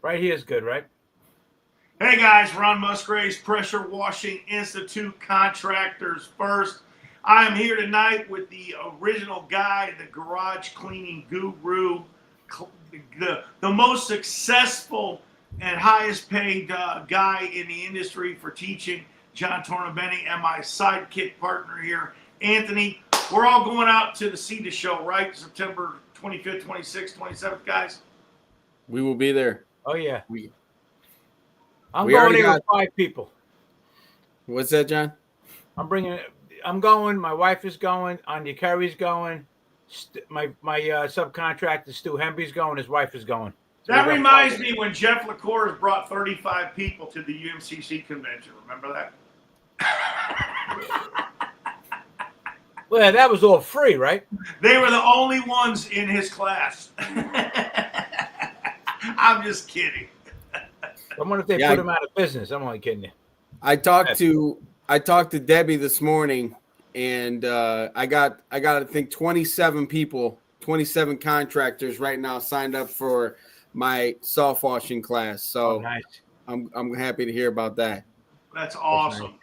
Right here is good, right? Hey guys, Ron Musgraves, Pressure Washing Institute Contractors First. I am here tonight with the original guy, the garage cleaning guru, the most successful and highest paid guy in the industry for teaching, John Tornabene, and my sidekick partner here, Anthony. We're all going out to the CETA show, right? September 25th, 26th, 27th, guys? We will be there. Oh, yeah. We I'm going there with 5 people. What's that, John? I'm going. My wife is going. Anya Kerry's going. My subcontractor, Stu Hemby's going. His wife is going. So that reminds me when Jeff LaCour brought 35 people to the UMCC convention. Remember that? Well, that was all free, right? They were the only ones in his class. I'm just kidding. I wonder if they put him out of business. I'm only kidding you. I talked to Debbie this morning, and I got I think 27 people, 27 contractors right now signed up for my soft washing class. So nice. I'm happy to hear about that. That's awesome. Nice.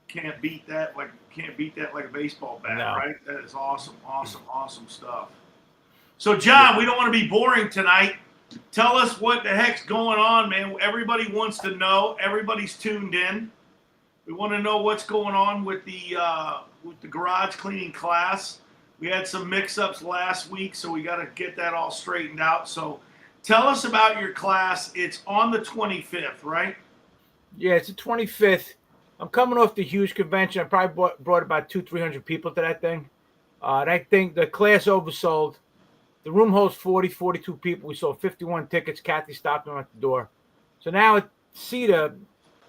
Can't beat that like a baseball bat, right? That is awesome stuff. So John, we don't want to be boring tonight. Tell us what the heck's going on, man. Everybody wants to know. Everybody's tuned in. We want to know what's going on with the garage cleaning class. We had some mix-ups last week, so we got to get that all straightened out. So tell us about your class. It's on the 25th, right? Yeah, it's the 25th. I'm coming off the huge convention. I probably brought about 200-300 people to that thing. And I think the class oversold. The room holds 42 people. We sold 51 tickets. Kathy stopped them at the door. So now at CETA,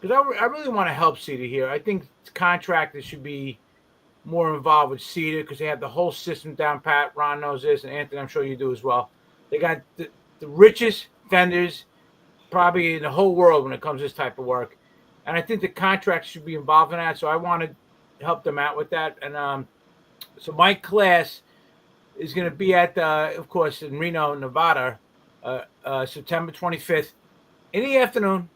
because I really want to help CETA here. I think contractors should be more involved with CETA because they have the whole system down pat. Ron knows this, and Anthony, I'm sure you do as well. They got the richest vendors probably in the whole world when it comes to this type of work. And I think the contractors should be involved in that. So I want to help them out with that. And so my class is going to be at, of course, in Reno, Nevada, September 25th in the afternoon,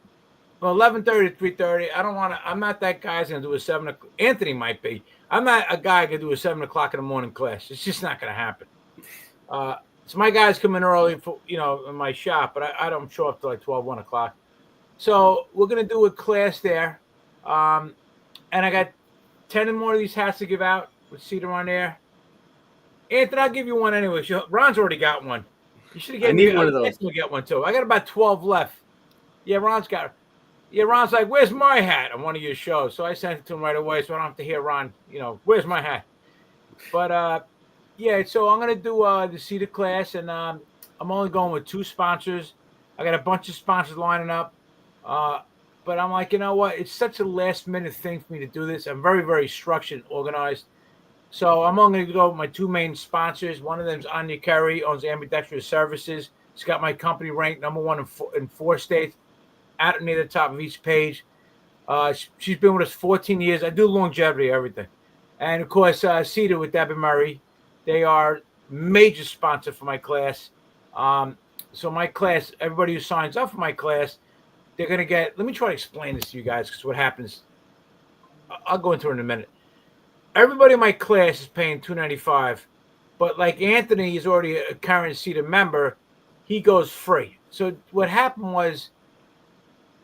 from 11:30 to 3:30. I'm not that guy who's going to do a 7 o'clock. Anthony might be. I'm not a guy going to do a 7 o'clock in the morning class. It's just not going to happen. So my guys come in early for, in my shop, but I don't show up till like 12, 1 o'clock. So we're going to do a class there. And I got 10 more of these hats to give out with CETA on there. Anthony, I'll give you one anyway. Ron's already got one. You should have given me one of those. I'll get one too. I got about 12 left. Yeah, Ron's got it. Yeah, Ron's like, where's my hat on one of your shows? So I sent it to him right away so I don't have to hear Ron, where's my hat? But, yeah, so I'm going to do the CETA class, and I'm only going with 2 sponsors. I got a bunch of sponsors lining up. But I'm like, you know what? It's such a last-minute thing for me to do this. I'm very, very structured and organized. So I'm only going to go with my 2 main sponsors. One of them is Anya Kerry, owns Ambidextrous Services. She's got my company ranked number 1 in 4 states, out near the top of each page. She's been with us 14 years. I do longevity, everything. And, of course, CETA with Debbie Murray. They are major sponsor for my class. So my class, everybody who signs up for my class, they're going to get – let me try to explain this to you guys because what happens – I'll go into it in a minute. Everybody in my class is paying $295, but like Anthony is already a current CETA member, he goes free. So what happened was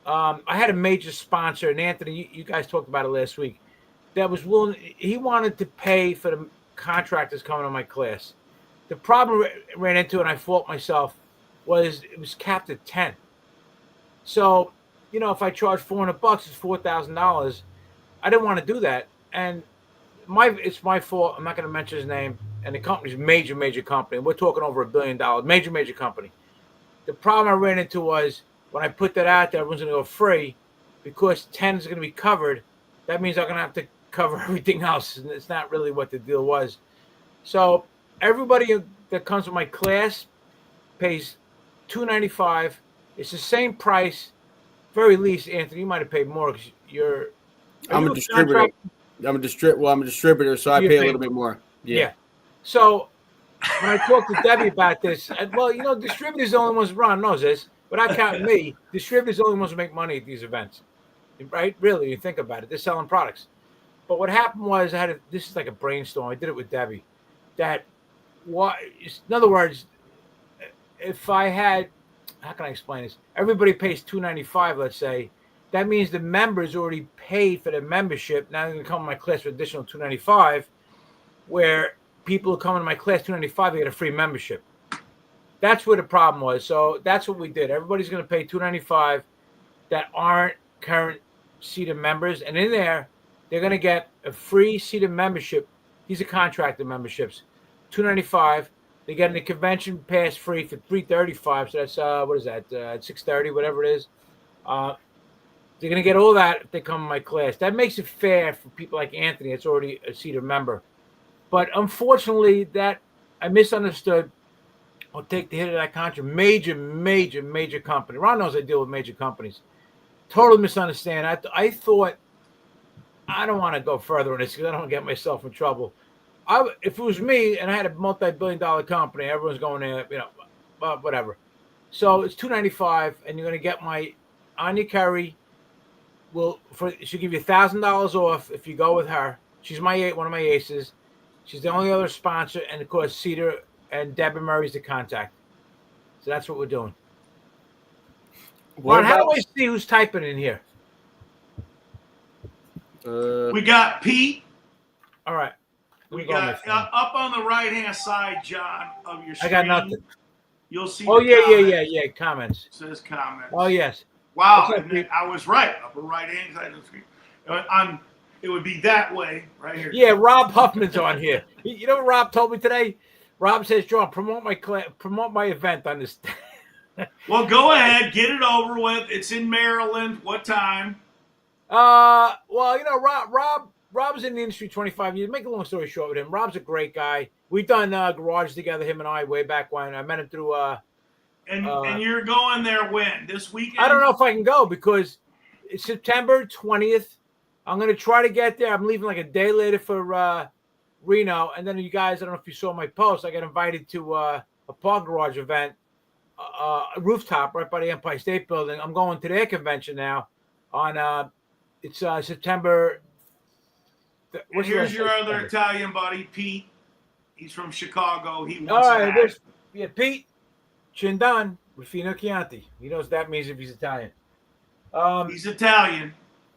I had a major sponsor, and Anthony, you guys talked about it last week, that was willing – he wanted to pay for the contractors coming to my class. The problem I ran into, and I fault myself, was it was capped at 10. So, if I charge $400, it's $4,000. I didn't want to do that, and it's my fault. I'm not going to mention his name, and the company's a major company. We're talking over $1 billion, major company. The problem I ran into was when I put that out there, everyone's going to go free because 10 is going to be covered. That means I'm going to have to cover everything else, and it's not really what the deal was. So everybody that comes to my class pays $295. It's the same price, very least. Anthony, you might have paid more because you're. I'm a distributor. I'm a distributor, so I pay a little bit more. Yeah. So when I talked to Debbie about this, well, distributors are the only ones Ron knows this. without counting me, distributors are the only ones who make money at these events, right? Really, you think about it, they're selling products. But what happened was this is like a brainstorm. I did it with Debbie. That what? In other words, if I had, how can I explain this? Everybody pays $295, let's say. That means the members already paid for their membership. Now they're going to come to my class for additional $295, where people who come into my class $295, they get a free membership. That's where the problem was. So that's what we did. Everybody's going to pay $295 that aren't current seated members, and in there, they're going to get a free seated membership. These are contracted memberships, $295. They get the convention pass free for $335. So that's what is that? $630, whatever it is. They're going to get all that if they come in my class. That makes it fair for people like Anthony. It's already a seated member. But unfortunately, that I misunderstood. I'll take the hit of that contract. Major company. Ron knows I deal with major companies. Totally misunderstand. I thought, I don't want to go further on this because I don't want to get myself in trouble. If it was me and I had a multi-billion-dollar company, everyone's going there, whatever. So it's $295, and you're going to get my Anya Curry. She'll give you $1,000 off if you go with her. She's one of my aces. She's the only other sponsor, and of course, Cedar and Deborah Murray's the contact. So that's what we're doing. Ron, how do I see who's typing in here? We got Pete. All right. We got up on the right-hand side, John, of your screen. I got nothing. You'll see. Oh, yeah. Comments. It says comments. Oh, yes. Wow, I was right. Upper right-hand side of the screen. It would be that way right here. Yeah, Rob Huffman's on here. You know what Rob told me today? Rob says, John, promote my event on this. Well, go ahead. Get it over with. It's in Maryland. What time? Well, Rob was in the industry 25 years. Make a long story short with him, Rob's a great guy. We've done garage together, him and I, way back when. I met him through and you're going there when? This weekend? I don't know if I can go because it's September 20th. I'm going to try to get there. I'm leaving like a day later for Reno. And then you guys, I don't know if you saw my post, I got invited to a park garage event, a rooftop right by the Empire State Building. I'm going to their convention now on it's September. Here's your other Italian buddy, Pete. He's from Chicago. He wants all right, Pete Chindan Rufino Chianti. He knows what that means if he's Italian. He's Italian.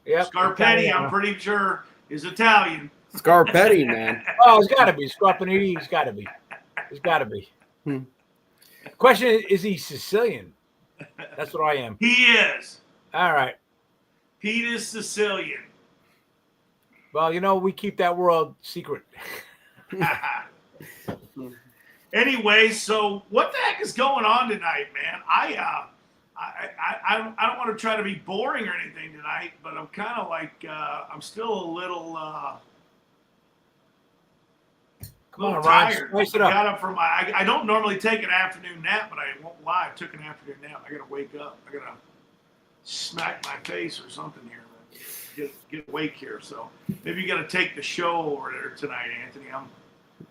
Yep. Scarpetti, Italian. I'm pretty sure, is Italian. Scarpetti, man. Oh, it's got to be. Scarpetti, it's got to be. It's got to be. Question is he Sicilian? That's what I am. He is. All right. Pete is Sicilian. Well, we keep that world secret. Anyway, so what the heck is going on tonight, man? I don't want to try to be boring or anything tonight, but I'm kind of like I'm still a little Ron, tired. spice it I up. got up from I don't normally take an afternoon nap, but I won't lie. I took an afternoon nap. I got to wake up. I got to smack my face or something here. Get awake here. So maybe you got to take the show over there tonight, Anthony.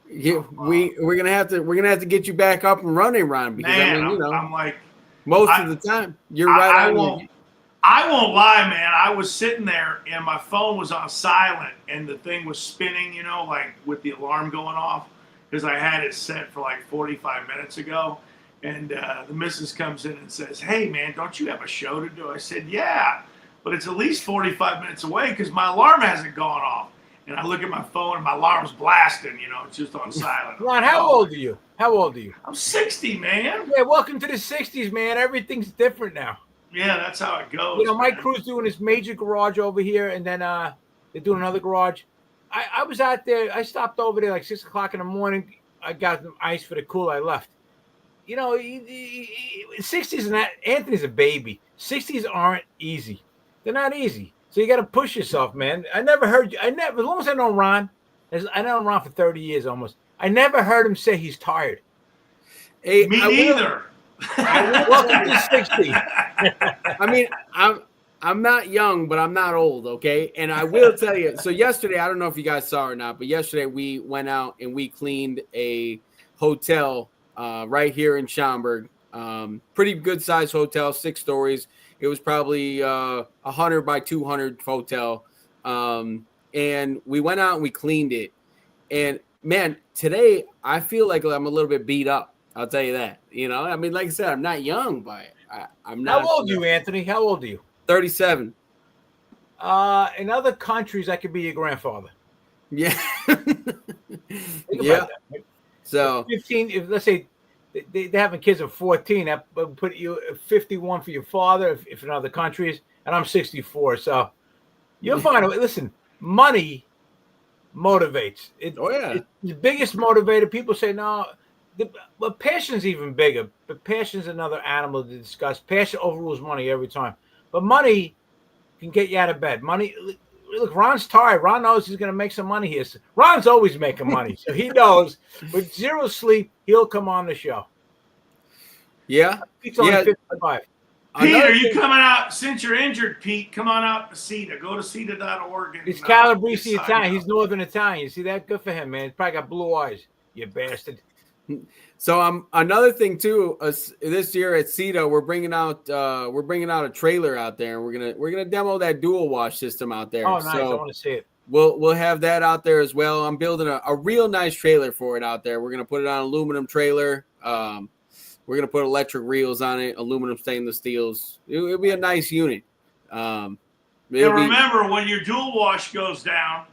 We're gonna have to get you back up and running, Ron. Because man, I'm like most of the time you're right. I won't lie, man. I was sitting there and my phone was on silent and the thing was spinning, like with the alarm going off because I had it set for like 45 minutes ago. And the missus comes in and says, "Hey, man, don't you have a show to do?" I said, "Yeah, but it's at least 45 minutes away because my alarm hasn't gone off." And I look at my phone and my alarm's blasting, it's just on silent. Ron, how old are you? I'm 60, man. Yeah, welcome to the 60s, man. Everything's different now. Yeah, that's how it goes. My crew's doing this major garage over here, and then they're doing another garage. I was out there. I stopped over there like 6 o'clock in the morning. I got some ice for the cool. I left. 60s and that. Anthony's a baby. 60s aren't easy. They're not easy. So you got to push yourself, man. I never heard you. As long as I know Ron, I know Ron for 30 years almost. I never heard him say he's tired. Hey, me neither. Welcome to 60. I mean, I'm not young, but I'm not old, okay? And I will tell you. So yesterday, I don't know if you guys saw or not, but yesterday we went out and we cleaned a hotel right here in Schaumburg. Pretty good sized hotel, 6 stories. It was probably 100 by 200 hotel. And we went out and we cleaned it. And man, today I feel like I'm a little bit beat up. I'll tell you that. I mean, like I said, I'm not young, but I'm not. How old are you, Anthony? How old are you? 37. In other countries, I could be your grandfather. Yeah. Think yeah. about that, right? So 15. If let's say they're having kids at 14, that would put you at 51 for your father. If in other countries, and I'm 64, so you'll find a way. Listen, money motivates. It's the biggest motivator. People say no. But passion's even bigger. But passion's another animal to discuss. Passion overrules money every time. But money can get you out of bed. Money. Look, Ron's tired. Ron knows he's going to make some money here. Ron's always making money, so he knows with zero sleep he'll come on the show. Yeah. He's only 55. Pete, are you coming out since you're injured? Pete, come on out to CETA. Go to CETA.org. He's Calabrese Italian. He's Northern Italian. You see that? Good for him, man. He's probably got blue eyes. You bastard. So another thing too. This year at CETA, we're bringing out a trailer out there, and we're gonna demo that dual wash system out there. Oh, nice! So I want to see it. We'll have that out there as well. I'm building a real nice trailer for it out there. We're gonna put it on an aluminum trailer. We're gonna put electric reels on it, aluminum stainless steels. It'll be a nice unit. And remember, when your dual wash goes down,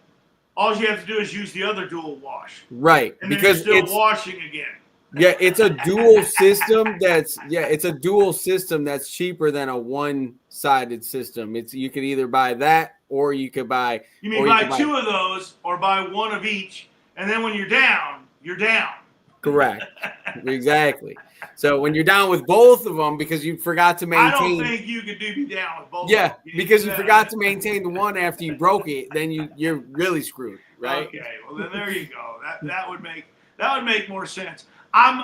all you have to do is use the other dual wash. Right. And then because you're still washing again. Yeah, it's a dual system that's cheaper than a one-sided system. You could either buy that or you could buy. You mean buy 2 of those or buy 1 of each, and then when you're down, you're down. Correct. Exactly. So when you're down with both of them because you forgot to maintain. I don't think you could be down with both. Yeah, because you forgot to maintain the one after you broke it, then you're really screwed, right? Okay, well then there you go. That would make more sense. I'm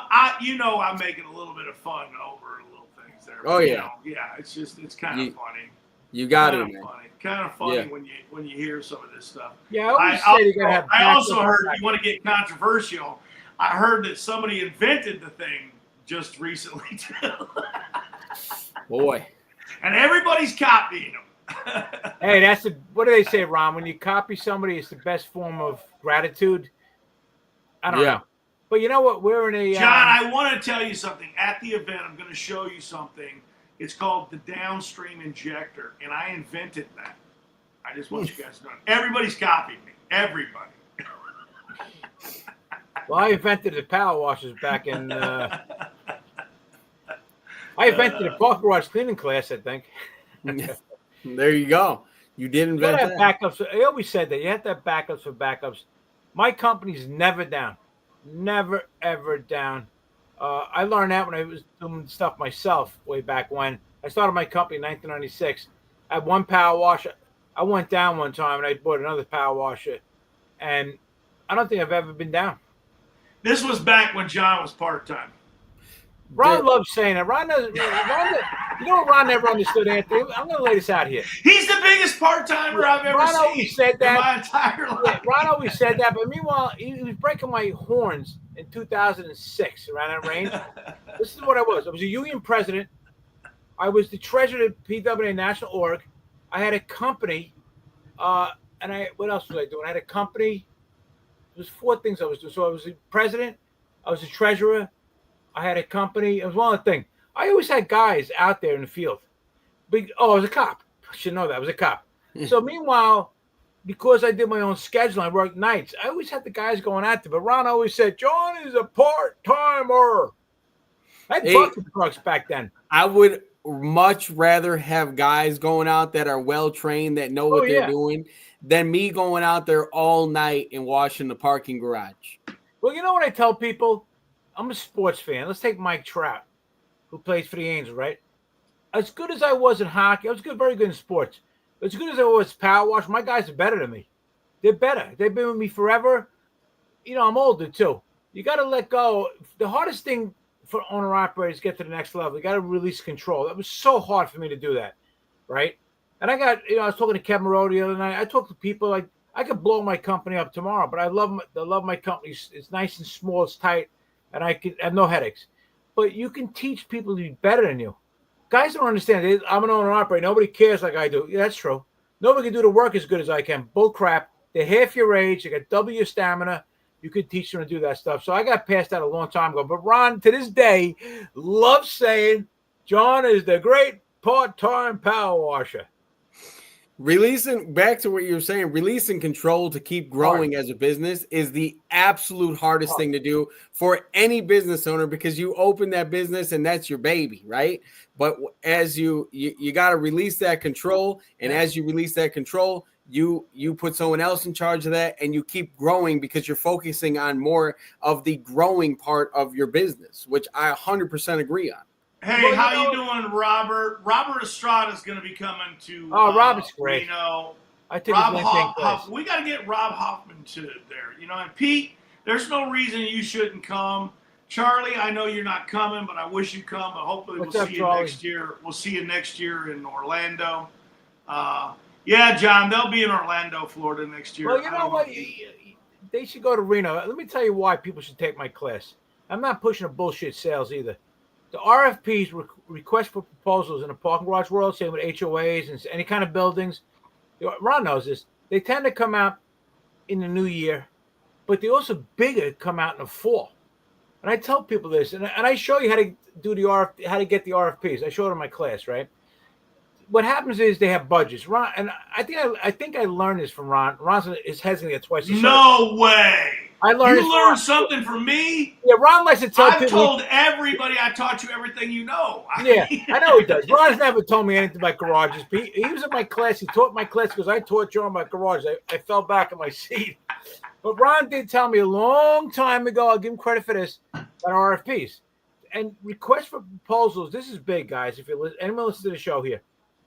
making a little bit of fun over little things there. Oh yeah, it's kind of funny. You got it, man. Kind of funny when you hear some of this stuff. Yeah, I also heard you want to get controversial. I heard that somebody invented the thing just recently too. Boy, and everybody's copying them. Hey, what do they say, Ron? When you copy somebody, it's the best form of gratitude. I don't know. But you know what? We're in a... John, I want to tell you something. At the event, I'm going to show you something. It's called the downstream injector, and I invented that. I just want you guys to know. Everybody's copying me. Everybody. Well, I invented the power washers back in... I invented the park garage cleaning class, I think. There you go. You did invent that. Backups. I always said that. You have to have backups for backups. My company's never down. Never, ever down. I learned that when I was doing stuff myself way back when. I started my company in 1996. I had one power washer. I went down one time and I bought another power washer. And I don't think I've ever been down. This was back when John was part-time. Ron loves saying it. You know what Ron never understood, Anthony? I'm going to lay this out here. He's the biggest part-timer I've ever seen always said that. In my entire life. Yeah, Ron always said that, but meanwhile, he was breaking my horns in 2006 around that range. This is what I was. I was a union president. I was the treasurer of PWA National Org. I had a company, what else was I doing? I had a company. There was 4 things I was doing. So I was the president. I was the treasurer. I had a company. It was one other thing. I always had guys out there in the field. I was a cop. I should know that. I was a cop. So meanwhile, because I did my own schedule, I worked nights. I always had the guys going out there. But Ron always said, John is a part-timer. I had bucket trucks back then. I would much rather have guys going out that are well-trained, that know what they're doing, than me going out there all night and washing the parking garage. Well, you know what I tell people? I'm a sports fan. Let's take Mike Trout, who plays for the Angels, right? As good as I was in hockey, I was very good in sports. As good as I was power wash, my guys are better than me. They're better. They've been with me forever. I'm older too. You got to let go. The hardest thing for owner-operators to get to the next level, you got to release control. That was so hard for me to do that, right? And I was talking to Kevin Rowe the other night. I talk to people like, I could blow my company up tomorrow, but I love my company. It's nice and small. It's tight. And I have no headaches. but you can teach people to be better than you. Guys don't understand. I'm an owner operator. Nobody cares like I do. Yeah, that's true. Nobody can do the work as good as I can. Bull crap. They're half your age. They got double your stamina. You could teach them to do that stuff. So I got past that a long time ago. But Ron, to this day, loves saying John is the great part-time power washer. Releasing, back to what you were saying, releasing control to keep growing as a business is the absolute hardest thing to do for any business owner, because you open that business and that's your baby, right? But as you got to release that control, and as you release that control, you put someone else in charge of that, and you keep growing because you're focusing on more of the growing part of your business, which I 100% agree on. Hey, well, how you doing, Robert? Robert Estrada is going to be coming to Robert's great. Reno. I think we got to get Rob Hoffman to there. And Pete, there's no reason you shouldn't come. Charlie, I know you're not coming, but I wish you come. But hopefully we'll see you next year. We'll see you next year in Orlando. Yeah, John, they'll be in Orlando, Florida next year. Well, you know what? They should go to Reno. Let me tell you why people should take my class. I'm not pushing a bullshit sales either. The RFPs, request for proposals in the parking garage world, same with HOAs and any kind of buildings. Ron knows this. They tend to come out in the new year, but they also bigger come out in the fall. And I tell people this, and I show you how to do how to get the RFPs. I show it in my class, right? What happens is they have budgets. Ron, and I think I learned this from Ron. Ron is hesitant twice. No way. I learned. You learned something from me? Yeah, Ron likes to tell people. I've told everybody I taught you everything you know. Yeah, I know he does. Ron's never told me anything about garages. He was in my class. He taught my class because I taught John about garages. I fell back in my seat. But Ron did tell me a long time ago, I'll give him credit for this, about RFPs. And request for proposals, this is big, guys. If anyone listens to the show here,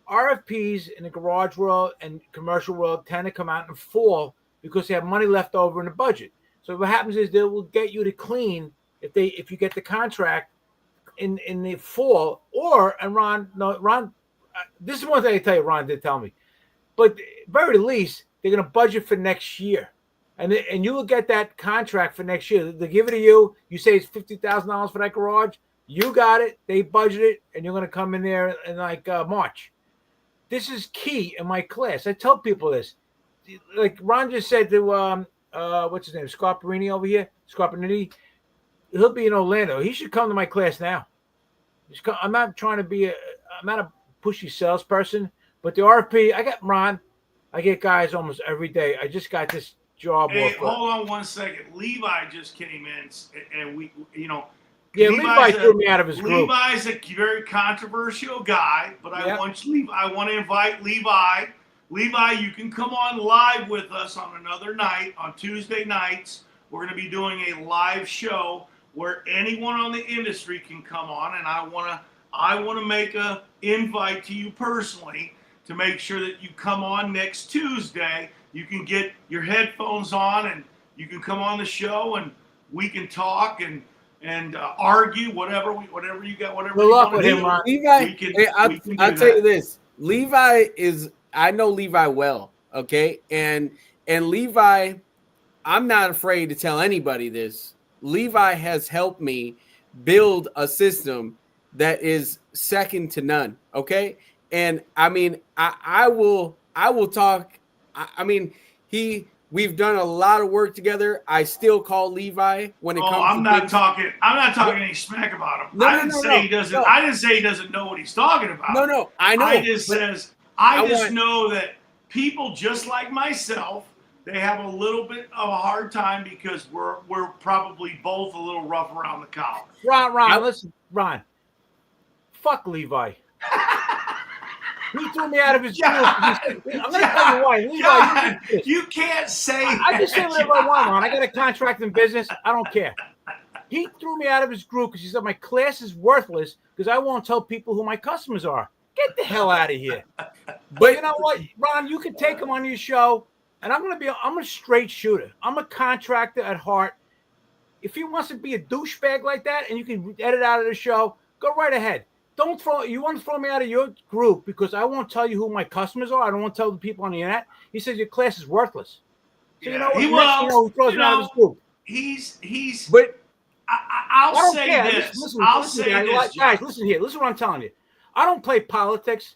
RFPs in the garage world and commercial world tend to come out in fall because they have money left over in the budget. So what happens is they will get you to clean if you get the contract in the fall, Ron, this is one thing I tell you, Ron did tell me, but at the very least they're going to budget for next year, and you will get that contract for next year. They give it to you. You say it's $50,000 for that garage. You got it. They budget it, and you're going to come in there in like March. This is key in my class. I tell people this, like Ron just said to what's his name? Scarperini over here. Scarperini. He'll be in Orlando. He should come to my class now. I'm not trying to be I'm not a pushy salesperson, but the RFP, I got Ron. I get guys almost every day. I just got this job. Hey, hold on 1 second. Levi just came in, and yeah, Levi threw me out of his group. Levi's a very controversial guy, but I want to invite Levi. Levi, you can come on live with us on another night, on Tuesday nights. We're going to be doing a live show where anyone on the industry can come on, and I want to make an invite to you personally to make sure that you come on next Tuesday. You can get your headphones on, and you can come on the show, and we can talk and argue whatever you got, whatever. Good luck with him, Ron. Levi, I'll tell you this. Levi is. I know Levi well, okay? And Levi, I'm not afraid to tell anybody this. Levi has helped me build a system that is second to none, okay? And I mean, I will talk. I mean, we've done a lot of work together. I still call Levi when it comes I'm to not talking any smack about him. I didn't say he doesn't know what he's talking about. No, I know. I just know that people just like myself, they have a little bit of a hard time because we're probably both a little rough around the collar. Ron, listen, Ron. Fuck Levi. He threw me out of his group. I'm going to tell you why. Levi, you can't say I just say whatever I want, Ron. I got a contract in business. I don't care. He threw me out of his group because he said my class is worthless because I won't tell people who my customers are. Get the hell out of here. But you know what, Ron, you can take him on your show, and I'm a straight shooter. I'm a contractor at heart. If he wants to be a douchebag like that and you can edit out of the show, go right ahead. You want to throw me out of your group because I won't tell you who my customers are. I don't want to tell the people on the internet. He says your class is worthless. So you know what? He throws me out of his group. He's but I'll say this. I'll say this, guys. Listen here. Listen what I'm telling you. I don't play politics.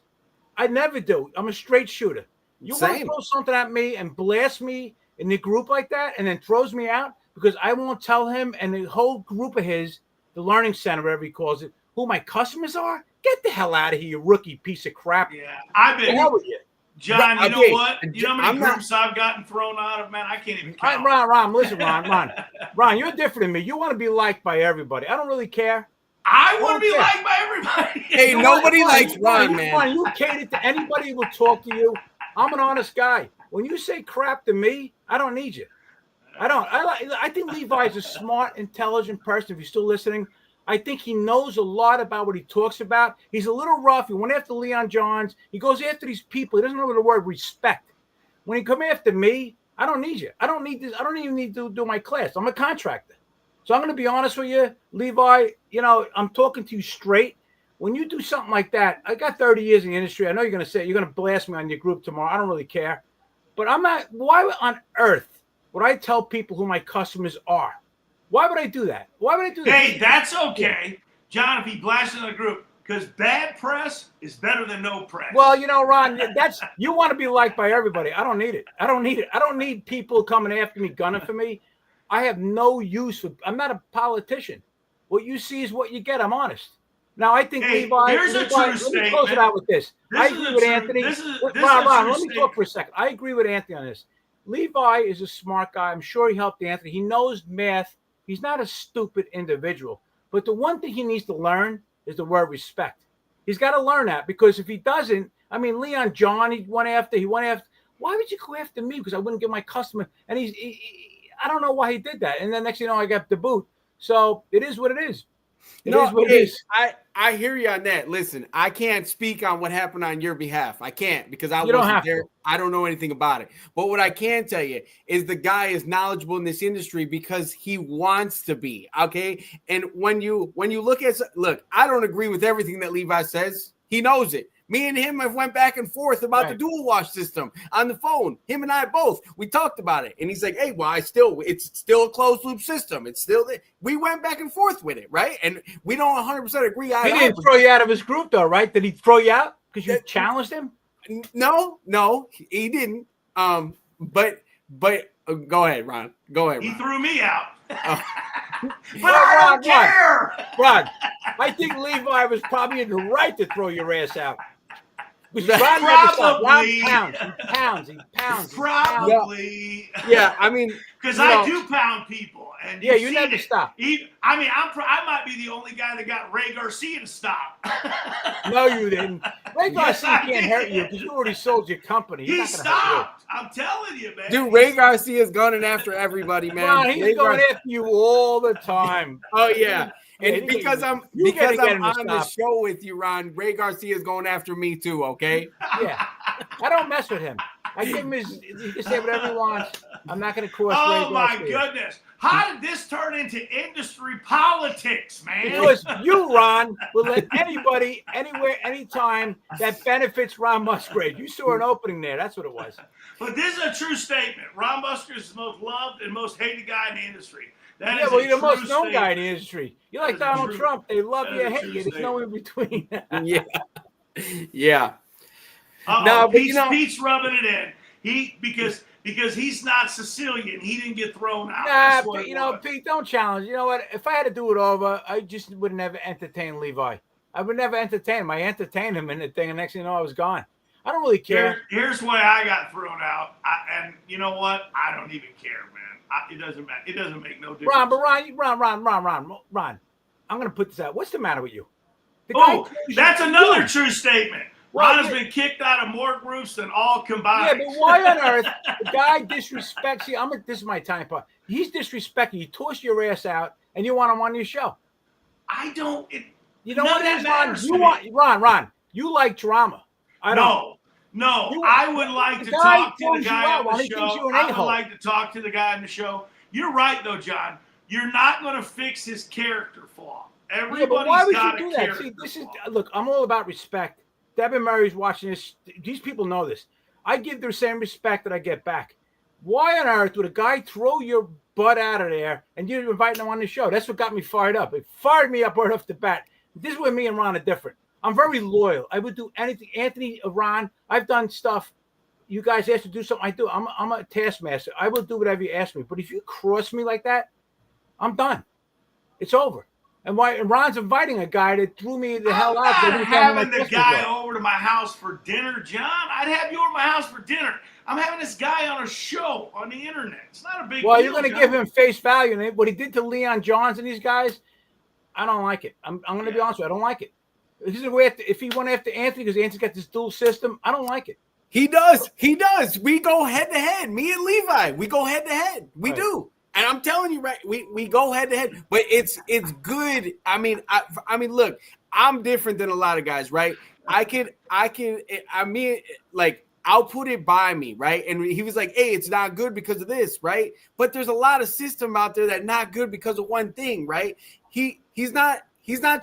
I never do. I'm a straight shooter. You want to throw something at me and blast me in the group like that, and then throws me out because I won't tell him and the whole group of his, the learning center, whatever he calls it, who my customers are. Get the hell out of here, you rookie piece of crap. Yeah, I've been. Hell with you. John, you know what? You know how many groups I've gotten thrown out of, man? I can't even count. Ron, listen, Ron, you're different than me. You want to be liked by everybody. I don't really care. I want to be liked by everybody. Hey, nobody likes Ron, man. You cater to anybody who will talk to you. I'm an honest guy. When you say crap to me, I don't need you. I don't. I think Levi's a smart, intelligent person. If you're still listening, I think he knows a lot about what he talks about. He's a little rough. He went after Leon Johns. He goes after these people. He doesn't know the word respect. When he come after me, I don't need you. I don't need this. I don't even need to do my class. I'm a contractor. So I'm going to be honest with you, Levi. You know, I'm talking to you straight. When you do something like that, I got 30 years in the industry. I know you're going to blast me on your group tomorrow. I don't really care. But I'm not. Why on earth would I tell people who my customers are? Why would I do that? Why would I do that? Hey, that's okay, John, if he blasts in the group, because bad press is better than no press. Well, you know, Ron, you want to be liked by everybody. I don't need it. I don't need people coming after me, gunning for me. I have no use for. I'm not a politician. What you see is what you get. I'm honest. Now, I think Levi. Here's a true statement. Let me close it out with this. I agree with Anthony. Ron, let me talk for a second. I agree with Anthony on this. Levi is a smart guy. I'm sure he helped Anthony. He knows math. He's not a stupid individual. But the one thing he needs to learn is the word respect. He's got to learn that, because if he doesn't, I mean, Leon John, he went after. Why would you go after me? Because I wouldn't give my customer. And I don't know why he did that. And then next thing you know, I got the boot. So it is what it is. It is what it is. I hear you on that. Listen, I can't speak on what happened on your behalf. I can't, because I wasn't there. I don't know anything about it. But what I can tell you is the guy is knowledgeable in this industry because he wants to be. Okay. And when you look, I don't agree with everything that Levi says. He knows it. Me and him have went back and forth about the dual wash system on the phone. Him and I both. We talked about it. And he's like, hey, well, it's still a closed loop system. It's still there. We went back and forth with it, right? And we don't 100% agree. He didn't throw you out of his group, though, right? Did he throw you out because you challenged him? No, he didn't. But go ahead, Ron. Go ahead, Ron. He threw me out. But I don't care. Ron, I think Levi was probably in the right to throw your ass out. Probably. He pounds. Probably. Yeah, I mean, because I do pound people, and you never stop. I might be the only guy that got Ray Garcia to stop. No, you didn't. Ray Garcia can't hurt you because you already sold your company. He stopped. I'm telling you, man. Dude, Ray Garcia's going after everybody, man. Ron, he's going after you all the time. Oh yeah. And because I'm on the show with you, Ron, Ray Garcia is going after me too, okay? Yeah. I don't mess with him. I give him he can say whatever he wants. I'm not going to cross Ray Garcia. Oh, my goodness. How did this turn into industry politics, man? Because you, Ron, will let anybody, anywhere, anytime that benefits Ron Musgrave. You saw an opening there. That's what it was. But this is a true statement. Ron Musgrave is the most loved and most hated guy in the industry. You're the most known guy in the industry. You're like Donald Trump. They love you, hate you. There's no in between. Yeah. No, Pete's rubbing it in. Because he's not Sicilian, he didn't get thrown out. But Pete, don't challenge. You know what? If I had to do it over, I just would never entertain Levi. I would never entertain him. I entertained him in the thing, and next thing you know, I was gone. I don't really care. Here's why I got thrown out, and you know what? I don't even care, man. It doesn't matter. It doesn't make no difference. Ron, I'm going to put this out. What's the matter with you? That's another true statement. Ron has been kicked out of more groups than all combined. Yeah, but why on earth the guy disrespects you? This is my time part. He's disrespecting you. Toss your ass out, and you want him on your show. I don't. You know what it is, Ron? Ron, you like drama. I don't. No, I would like to talk to the guy on the show. I would like to talk to the guy on the show. You're right, though, John. You're not going to fix his character flaw. Everybody's got a character flaw. Look, I'm all about respect. Devin Murray's watching this. These people know this. I give the same respect that I get back. Why on earth would a guy throw your butt out of there and you're inviting him on the show? That's what got me fired up. It fired me up right off the bat. This is where me and Ron are different. I'm very loyal. I would do anything. Anthony, Ron, I've done stuff. You guys ask to do something, I do. I'm a taskmaster. I will do whatever you ask me. But if you cross me like that, I'm done. It's over. And Ron's inviting a guy that threw me the hell out. I'm not having the guy over to my house for dinner, John. I'd have you over to my house for dinner. I'm having this guy on a show on the internet. It's not a big deal. Well, you're going to give him face value. And what he did to Leon Johns and these guys, I don't like it. I'm going to be honest with you. I don't like it. This is where if he went after Anthony because Anthony's got this dual system, I don't like it. He does. He does. We go head to head. Me and Levi, we go head to head. We do. And I'm telling you, right, we go head to head. But it's good. I mean, look, I'm different than a lot of guys, right? I'll put it by me, right? And he was like, hey, it's not good because of this, right? But there's a lot of system out there that not good because of one thing, right? He's not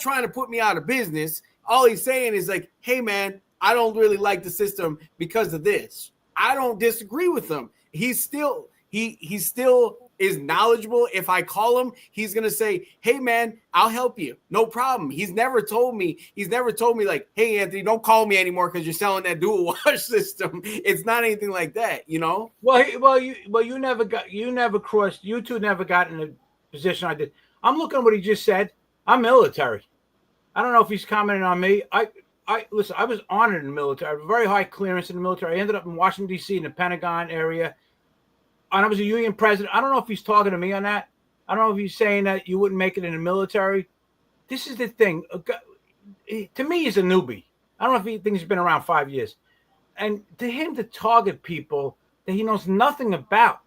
trying to put me out of business. All he's saying is like, hey, man, I don't really like the system because of this. I don't disagree with him. He still is knowledgeable. If I call him, he's going to say, hey, man, I'll help you. No problem. He's never told me like, hey, Anthony, don't call me anymore because you're selling that dual wash system. It's not anything like that, you know? You never crossed. You two never got in a position I did. I'm looking at what he just said. I'm military. I don't know if he's commenting on me. Listen, I was honored in the military. I have a very high clearance in the military. I ended up in Washington, D.C. in the Pentagon area. And I was a union president. I don't know if he's talking to me on that. I don't know if he's saying that you wouldn't make it in the military. This is the thing. To me, he's a newbie. I don't know if he thinks he's been around 5 years. And to him to target people that he knows nothing about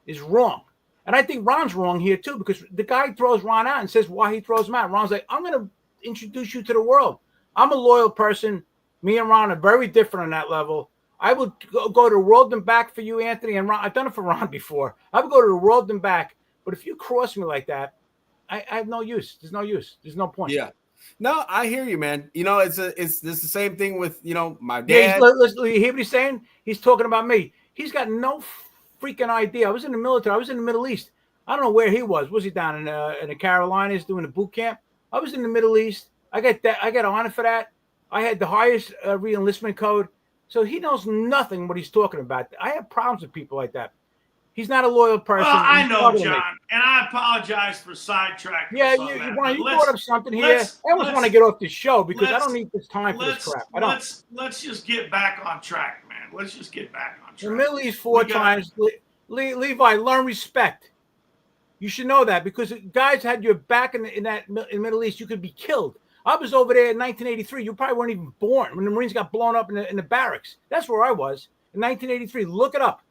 is wrong. And I think Ron's wrong here, too, because the guy throws Ron out and says why he throws him out. Ron's like, I'm going to introduce you to the world. I'm a loyal person. Me and Ron are very different on that level. I would go to the world and back for you, Anthony, and Ron. I've done it for Ron before. I would go to the world and back. But if you cross me like that, I have no use. There's no use. There's no point. Yeah. No, I hear you, man. You know, it's the same thing with, you know, my dad. Yeah, listen, you hear what he's saying? He's talking about me. He's got no freaking idea. I was in the military. I was in the Middle East. I don't know where he was. Was he down in the Carolinas doing a boot camp? I was in the Middle East. I got honored for that. I had the highest re-enlistment code. So he knows nothing what he's talking about. I have problems with people like that. He's not a loyal person. Well, I know, John, and I apologize for sidetracking. Yeah, you brought up something here. I always want to get off this show because I don't need this time for this crap. Let's just get back on track, man. Let's just get back on track. The Middle East 4 times. Levi, learn respect. You should know that because guys had your back in the Middle East, you could be killed. I was over there in 1983. You probably weren't even born when the Marines got blown up in the barracks. That's where I was in 1983. Look it up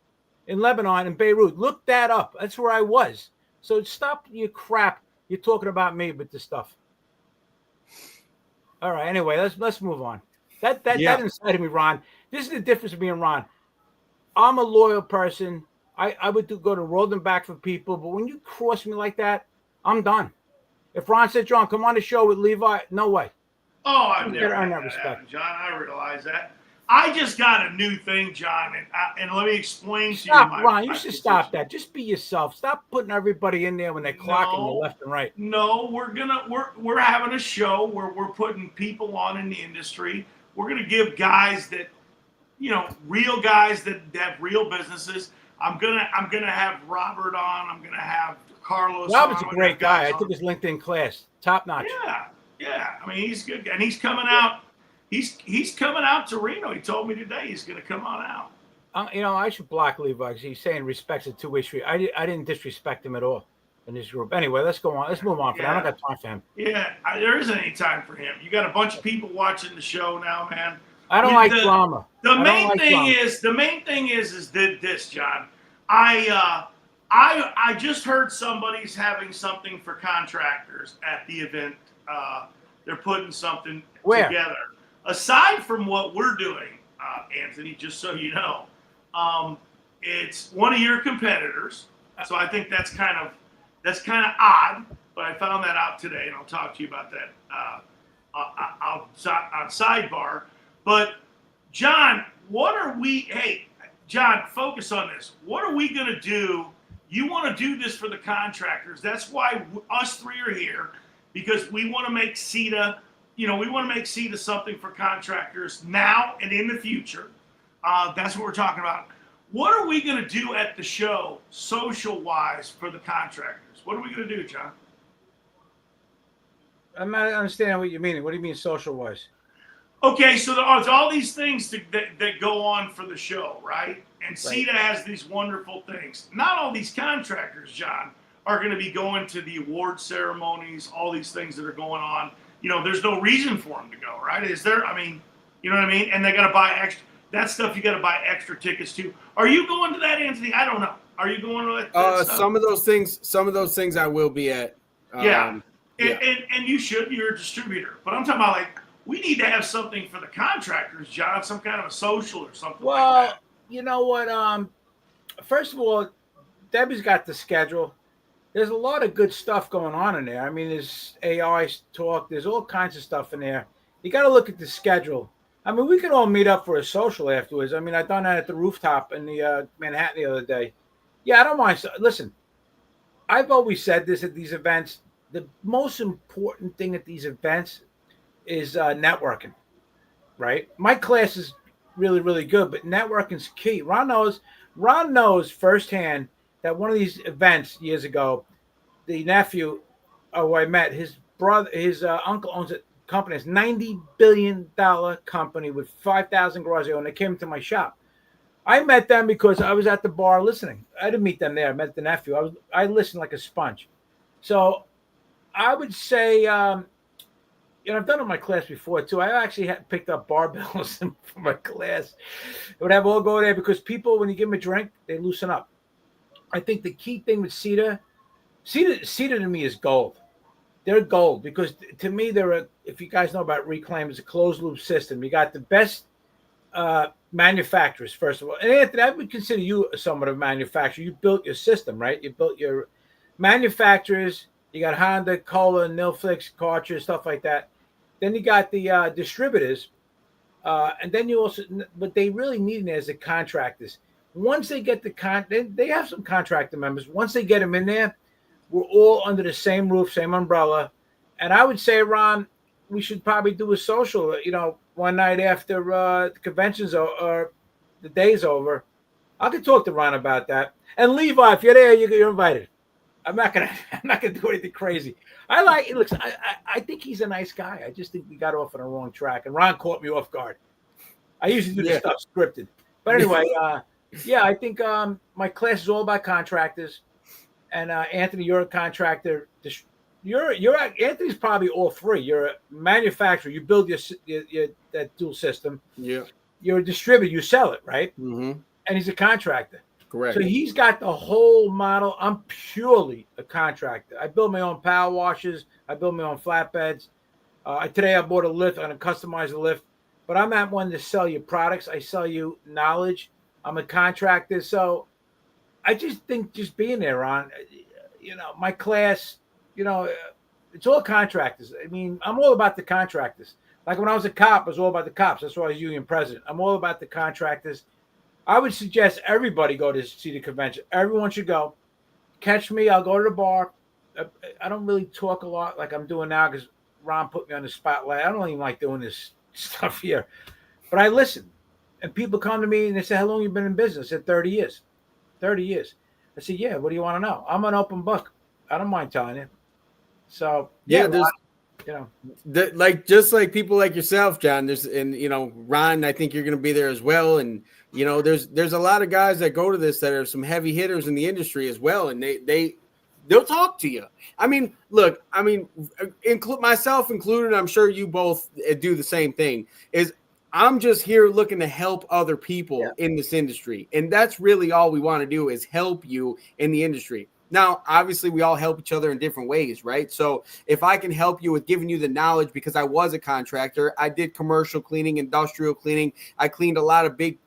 in Lebanon and Beirut. Look that up. That's where I was. So stop your crap. You're talking about me with this stuff. All right. Anyway, let's move on. That incited me, Ron. This is the difference between Ron. I'm a loyal person. I would go to roll them back for people, but when you cross me like that, I'm done. If Ron said, John, come on the show with Levi, no way. Oh, I've never earned that respect, John. I realize that. I just got a new thing, John, and let me explain to you. Ron, you should stop that. Just be yourself. Stop putting everybody in there when they're clocking you left and right. No, we're having a show where we're putting people on in the industry. We're gonna give guys that, you know, real guys that have real businesses. I'm gonna have Robert on. I'm gonna have Carlos. Robert's a great guy. I took his LinkedIn class, top notch. Yeah. I mean, he's good, and he's coming out. He's coming out to Reno. He told me today he's going to come on out. I should block Levi because he's saying respect's a two-way street. I didn't disrespect him at all in this group. Anyway, let's go on. Let's move on. I don't got time for him. Yeah, there isn't any time for him. You got a bunch of people watching the show now, man. I don't like drama. The main thing is this, John. I just heard somebody's having something for contractors at the event. They're putting something together. Aside from what we're doing, Anthony, just so you know, it's one of your competitors. So I think that's kind of odd. But I found that out today, and I'll talk to you about that on sidebar. But John, what are we? Hey, John, focus on this. What are we going to do? You want to do this for the contractors. That's why us three are here, because we want to make CETA, we want to make CETA something for contractors now and in the future. That's what we're talking about. What are we going to do at the show, social-wise, for the contractors? What are we going to do, John? I'm not understanding what you mean. What do you mean social-wise? Okay, so there's all these things that go on for the show, right? And CETA has these wonderful things. Not all these contractors, John, are going to be going to the award ceremonies, all these things that are going on. There's no reason for them to go, right? Is there? I mean, you know what I mean? And they got to buy extra. That stuff you got to buy extra tickets to. Are you going to that, Anthony? I don't know. Are you going to that stuff? Some of those things I will be at. Yeah. And you should. You're a distributor. But I'm talking about, like, we need to have something for the contractors, John, some kind of a social or something like that. Well, you know what? First of all, Debbie's got the schedule. There's a lot of good stuff going on in there. I mean, there's AI talk. There's all kinds of stuff in there. You got to look at the schedule. I mean, we could all meet up for a social afterwards. I mean, I done that at the rooftop in the Manhattan the other day. Yeah, I don't mind. Listen, I've always said this at these events. The most important thing at these events is networking, right? My class is really, really good, but networking's key. Ron knows firsthand that one of these events years ago, the nephew who I met, his brother, his uncle owns a company. It's $90 billion company with 5,000 garages, and they came to my shop. I met them because I was at the bar listening. I didn't meet them there. I met the nephew. I listened like a sponge. So I would say, I've done it in my class before too. I actually had picked up barbells for my class. I would have all go there because people, when you give them a drink, they loosen up. I think the key thing with CETA to me is gold. They're gold because to me, if you guys know about Reclaim, it's a closed loop system. You got the best manufacturers, first of all. And Anthony, I would consider you somewhat of a manufacturer. You built your system, right? You built your manufacturers. You got Honda, Kohler, Nilfix, Karcher, stuff like that. Then you got the distributors. And then you also, what they really need as the contractors. Once they get they have some contractor members. Once they get them in there, we're all under the same roof, same umbrella. And I would say, Ron, we should probably do a social, one night after the convention's or the day's over. I could talk to Ron about that. And Levi, if you're there, you're invited. I'm not gonna do anything crazy. I think he's a nice guy. I just think we got off on the wrong track, and Ron caught me off guard. I usually do this stuff scripted, but anyway, I think my class is all about contractors. And Anthony, you're a contractor. Anthony's probably all three. You're a manufacturer. You build your that dual system. Yeah. You're a distributor. You sell it, right? Mm-hmm. And he's a contractor. Correct. So he's got the whole model. I'm purely a contractor. I build my own power washers. I build my own flatbeds. Today I bought a lift. I'm going to customize the lift. But I'm not one to sell you products. I sell you knowledge. I'm a contractor. So I just think just being there, Ron, my class, it's all contractors. I mean, I'm all about the contractors. Like when I was a cop, I was all about the cops. That's why I was union president. I'm all about the contractors. I would suggest everybody go to see the convention. Everyone should go. Catch me. I'll go to the bar. I don't really talk a lot like I'm doing now because Ron put me on the spotlight. I don't even like doing this stuff here. But I listen. And people come to me and they say, how long have you been in business? I said, 30 years. 30 years. I said, yeah, what do you want to know? I'm an open book. I don't mind telling you. So, there's, just like people like yourself, John, Ron, I think you're going to be there as well. And, there's a lot of guys that go to this that are some heavy hitters in the industry as well. And they'll talk to you. I mean, look, myself included, I'm sure you both do the same thing, is I'm just here looking to help other people in this industry. And that's really all we want to do is help you in the industry. Now, obviously, we all help each other in different ways, right? So if I can help you with giving you the knowledge, because I was a contractor, I did commercial cleaning, industrial cleaning. I cleaned a lot of big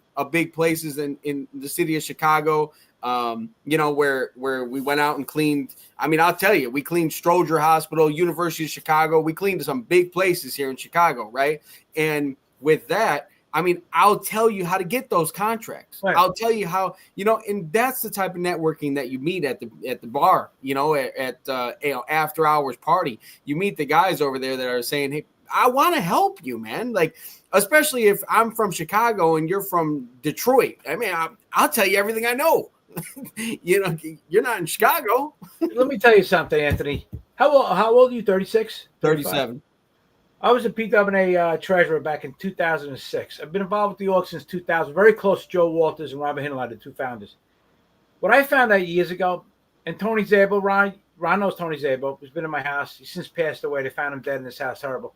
places in the city of Chicago, where we went out and cleaned. I mean, I'll tell you, we cleaned Stroger Hospital, University of Chicago. We cleaned some big places here in Chicago, right? And with that, I mean, I'll tell you how to get those contracts. Right. I'll tell you how, and that's the type of networking that you meet at the bar, at after hours party. You meet the guys over there that are saying, hey, I want to help you, man. Like, especially if I'm from Chicago and you're from Detroit. I mean, I'll tell you everything I know. You're not in Chicago. Let me tell you something, Anthony. How old are you? 36? 37. I was a PWA treasurer back in 2006. I've been involved with the org since 2000. Very close to Joe Walters and Robert Hindelard, the two founders. What I found out years ago, and Tony Zabel, Ron knows Tony Zabel, who's been in my house. He's since passed away. They found him dead in his house. Horrible.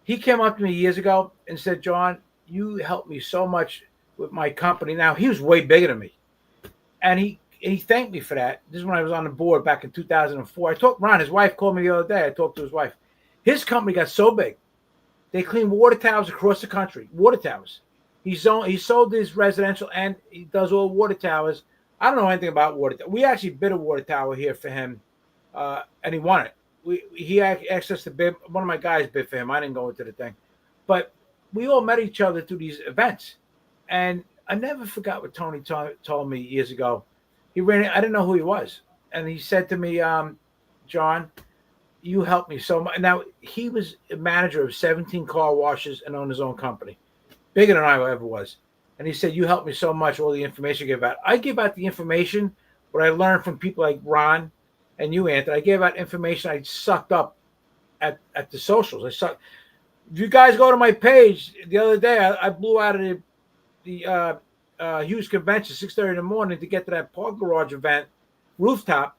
He came up to me years ago and said, John, you helped me so much with my company. Now, he was way bigger than me. And he thanked me for that. This is when I was on the board back in 2004. I talked Ron, his wife called me the other day. I talked to his wife. His company got so big, they clean water towers across the country. Water towers. He sold his residential and he does all water towers. I don't know anything about water. We actually bid a water tower here for him, and he won it. He accessed the bid. One of my guys bid for him. I didn't go into the thing, but we all met each other through these events, and I never forgot what Tony told me years ago. I didn't know who he was, and he said to me, John, you helped me so much. Now, he was a manager of 17 car washes and owned his own company, bigger than I ever was. And he said, you helped me so much, all the information you gave out. I give out the information, what I learned from people like Ron and you, Anthony. I gave out information I sucked up at the socials. If you guys go to my page, the other day, I blew out of the Hughes Convention, 6:30 in the morning to get to that park garage event, rooftop,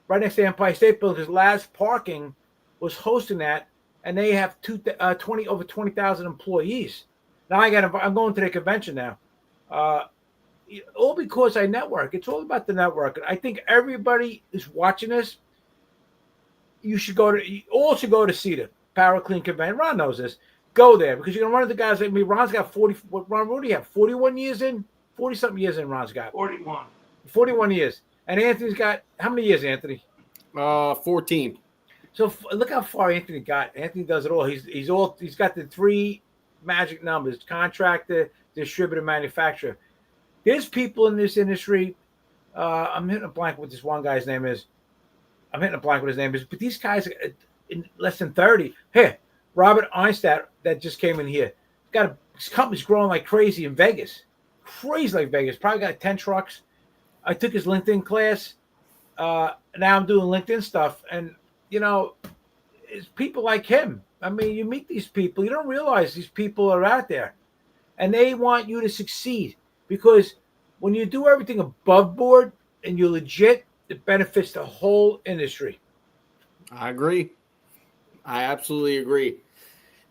right next to the Empire State Building, because Laz Parking was hosting that, and they have over 20,000 employees. Now I'm going to the convention now, all because I network. It's all about the network. I think everybody is watching this. You all should go to CETA, Power Clean Convention. Ron knows this. Go there because you're going to run into guys like me. Ron's got 40. Ron, what do you have? 41 years in? 40-something years in, Ron's got. 41. 41 years. And Anthony's got, how many years, Anthony? 14. So look how far Anthony got. Anthony does it all. He's got the three magic numbers: contractor, distributor, manufacturer. There's people in this industry. I'm hitting a blank what this one guy's name is. But these guys are in less than 30. Here, Robert Einstein that just came in here. His company's growing like crazy in Vegas. Crazy like Vegas. Probably got 10 trucks. I took his LinkedIn class. Now I'm doing LinkedIn stuff. And, it's people like him. I mean, you meet these people. You don't realize these people are out there. And they want you to succeed. Because when you do everything above board and you're legit, it benefits the whole industry. I agree. I absolutely agree.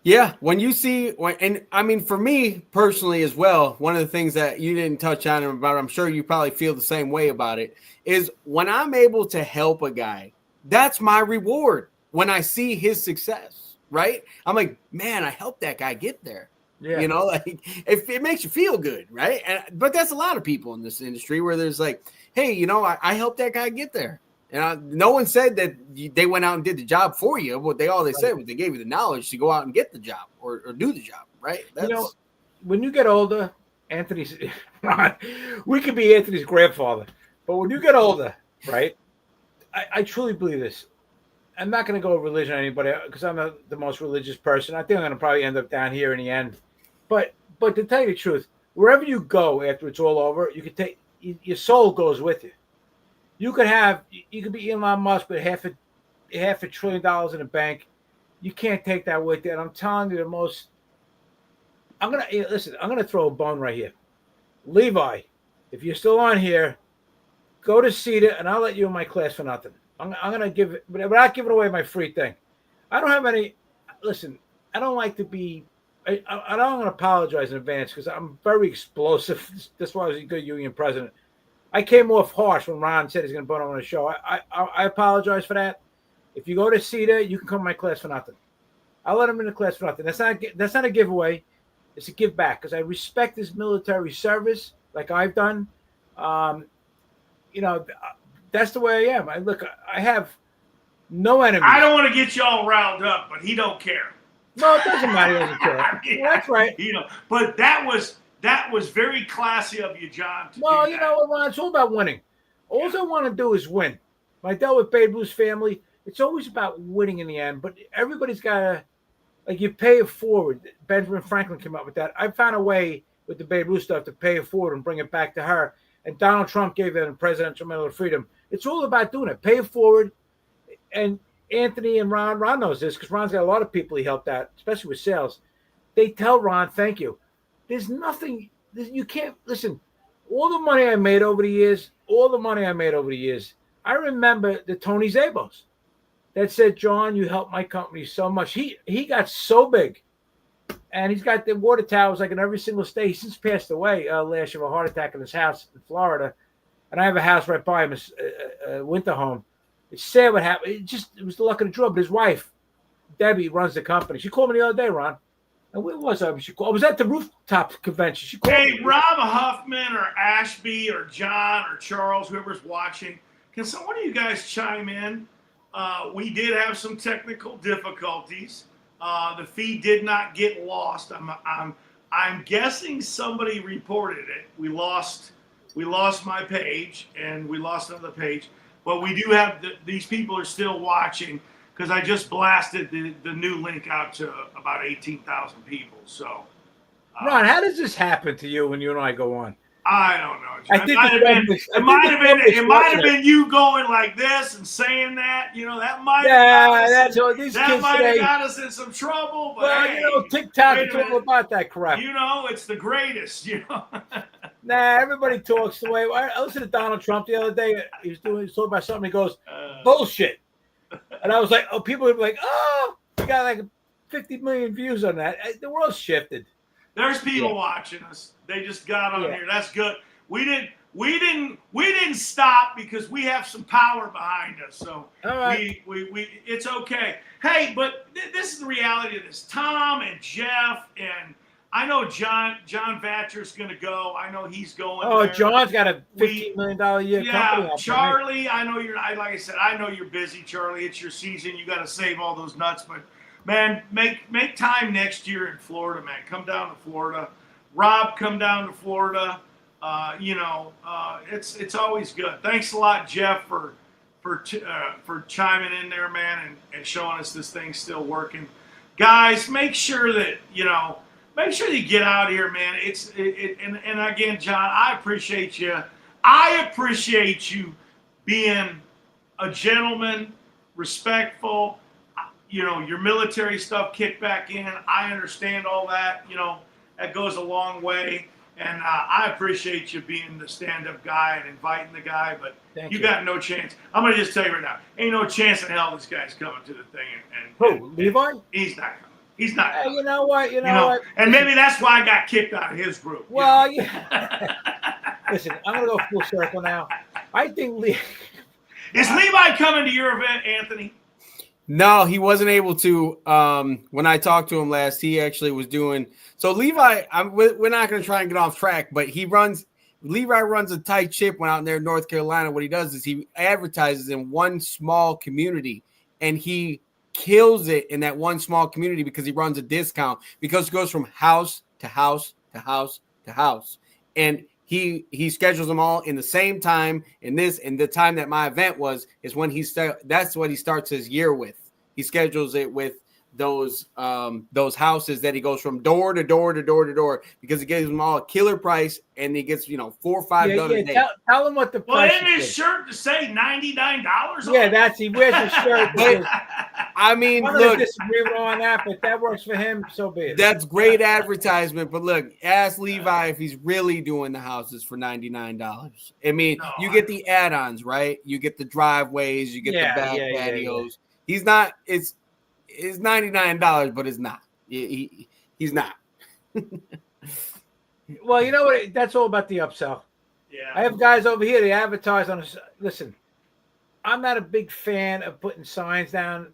Yeah, when you see, and I mean, for me personally as well, one of the things that you didn't touch on about, I'm sure you probably feel the same way about it, is when I'm able to help a guy, that's my reward when I see his success, right? I'm like, man, I helped that guy get there. Yeah. Like it makes you feel good, right? But that's a lot of people in this industry where there's like, hey, I helped that guy get there. And no one said that they went out and did the job for you. What they said was they gave you the knowledge to go out and get the job or do the job, right? When you get older, Ron, we could be Anthony's grandfather, but when you get older, right? I truly believe this. I'm not going to go religion on anybody because I'm not the most religious person. I think I'm going to probably end up down here in the end. But to tell you the truth, wherever you go after it's all over, you can take your soul goes with you. You could be Elon Musk with half a $1 trillion in the bank. You can't take that with you. And I'm telling you I'm gonna throw a bone right here. Levi, if you're still on here, go to CETA and I'll let you in my class for nothing. I'm gonna give it, but without giving away my free thing. I don't have any. Listen, I don't like to be. I don't want to apologize in advance because I'm very explosive. That's why I was a good union president. I came off harsh when Ron said he's going to put on a show. I apologize for that. If you go to CETA, you can come to my class for nothing. I'll let him in the class for nothing. That's not a giveaway. It's a give back because I respect his military service like I've done. That's the way I am. I have no enemies. I don't want to get y'all riled up, but he don't care. No, it doesn't matter. He doesn't care. I mean, Well, that's right. But that was very classy of you, John. Well, you know what, Ron? It's all about winning. All I want to do is win. When I dealt with Babe Ruth's family, it's always about winning in the end. But everybody's got to, like, you pay it forward. Benjamin Franklin came up with that. I found a way with the Babe Ruth stuff to pay it forward and bring it back to her. And Donald Trump gave them the Presidential Medal of Freedom. It's all about doing it. Pay it forward. And Anthony and Ron knows this because Ron's got a lot of people he helped out, especially with sales. They tell Ron, thank you. There's nothing, you can't, listen, all the money I made over the years, I remember the Tony Zabos that said, John, you helped my company so much. He got so big. And he's got the water towers like in every single state. He's since passed away last year of a heart attack in his house in Florida. And I have a house right by him, a winter home. It's sad what happened. It was the luck of the draw. But his wife, Debbie, runs the company. She called me the other day, Ron. And where was I? I was at the rooftop convention. She called me. Rob Huffman or Ashby or John or Charles, whoever's watching, can someone of you guys chime in? We did have some technical difficulties. The feed did not get lost. I'm guessing somebody reported it. We lost my page and we lost another page, but we do have these people are still watching because I just blasted the new link out to about 18,000 people. So, Ron, how does this happen to you when you and I go on? I don't know. I think it might have been you going like this and saying that. That might have got us in some trouble. But well, TikTok is all about that crap. It's the greatest. Nah, everybody talks the way. I listened to Donald Trump the other day. He was talking about something. He goes, bullshit. And I was like, people would be like, you got like 50 million views on that. The world's shifted. There's people watching us. They just got on here. That's good. We didn't stop because we have some power behind us. So we it's okay. Hey, but this is the reality of this. Tom and Jeff and I know John Vatcher's going to go. I know he's going. Oh, there. John's got a $15 million a year company. Yeah, Charlie, I know like I said, I know you're busy, Charlie. It's your season. You got to save all those nuts, but man, make time next year in Florida, man. Come down to Florida. Rob, come down to Florida. It's always good. Thanks a lot, Jeff, for chiming in there, man, and showing us this thing's still working. Guys, make sure that you get out here, man. And again, John, I appreciate you. I appreciate you being a gentleman, respectful. Your military stuff kicked back in. I understand all that. That goes a long way. And I appreciate you being the stand-up guy and inviting the guy, but you got no chance. I'm going to just tell you right now, ain't no chance in hell this guy's coming to the thing. Who, Levi? He's not coming. He's not coming. You know what? And maybe that's why I got kicked out of his group. Well, yeah. Listen, I'm going to go full circle now. I think Is Levi coming to your event, Anthony? No, he wasn't able to. When I talked to him last, he actually was doing. So Levi, we're not going to try and get off track, but Levi runs a tight ship when out in there in North Carolina. What he does is he advertises in one small community, and he kills it in that one small community because he runs a discount because it goes from house to house to house to house, and he schedules them all in the same time. And the time that my event is when that's what he starts his year with. He schedules it with those houses that he goes from door to door to door to door because he gives them all a killer price and he gets 4 or 5 done a day. Tell him what the price is. Well, in his shirt to say $99. Yeah, he wears his shirt. I mean, I'm look, disagree on that, but that works for him. So be it. That's great advertisement, but look, ask Levi if he's really doing the houses for $99. I mean, you get the add-ons, right? You get the driveways, you get the back patios. He's not. It's $99, but it's not. He's not. Well, you know what? That's all about the upsell. Yeah. I have guys over here. They advertise on. Listen, I'm not a big fan of putting signs down,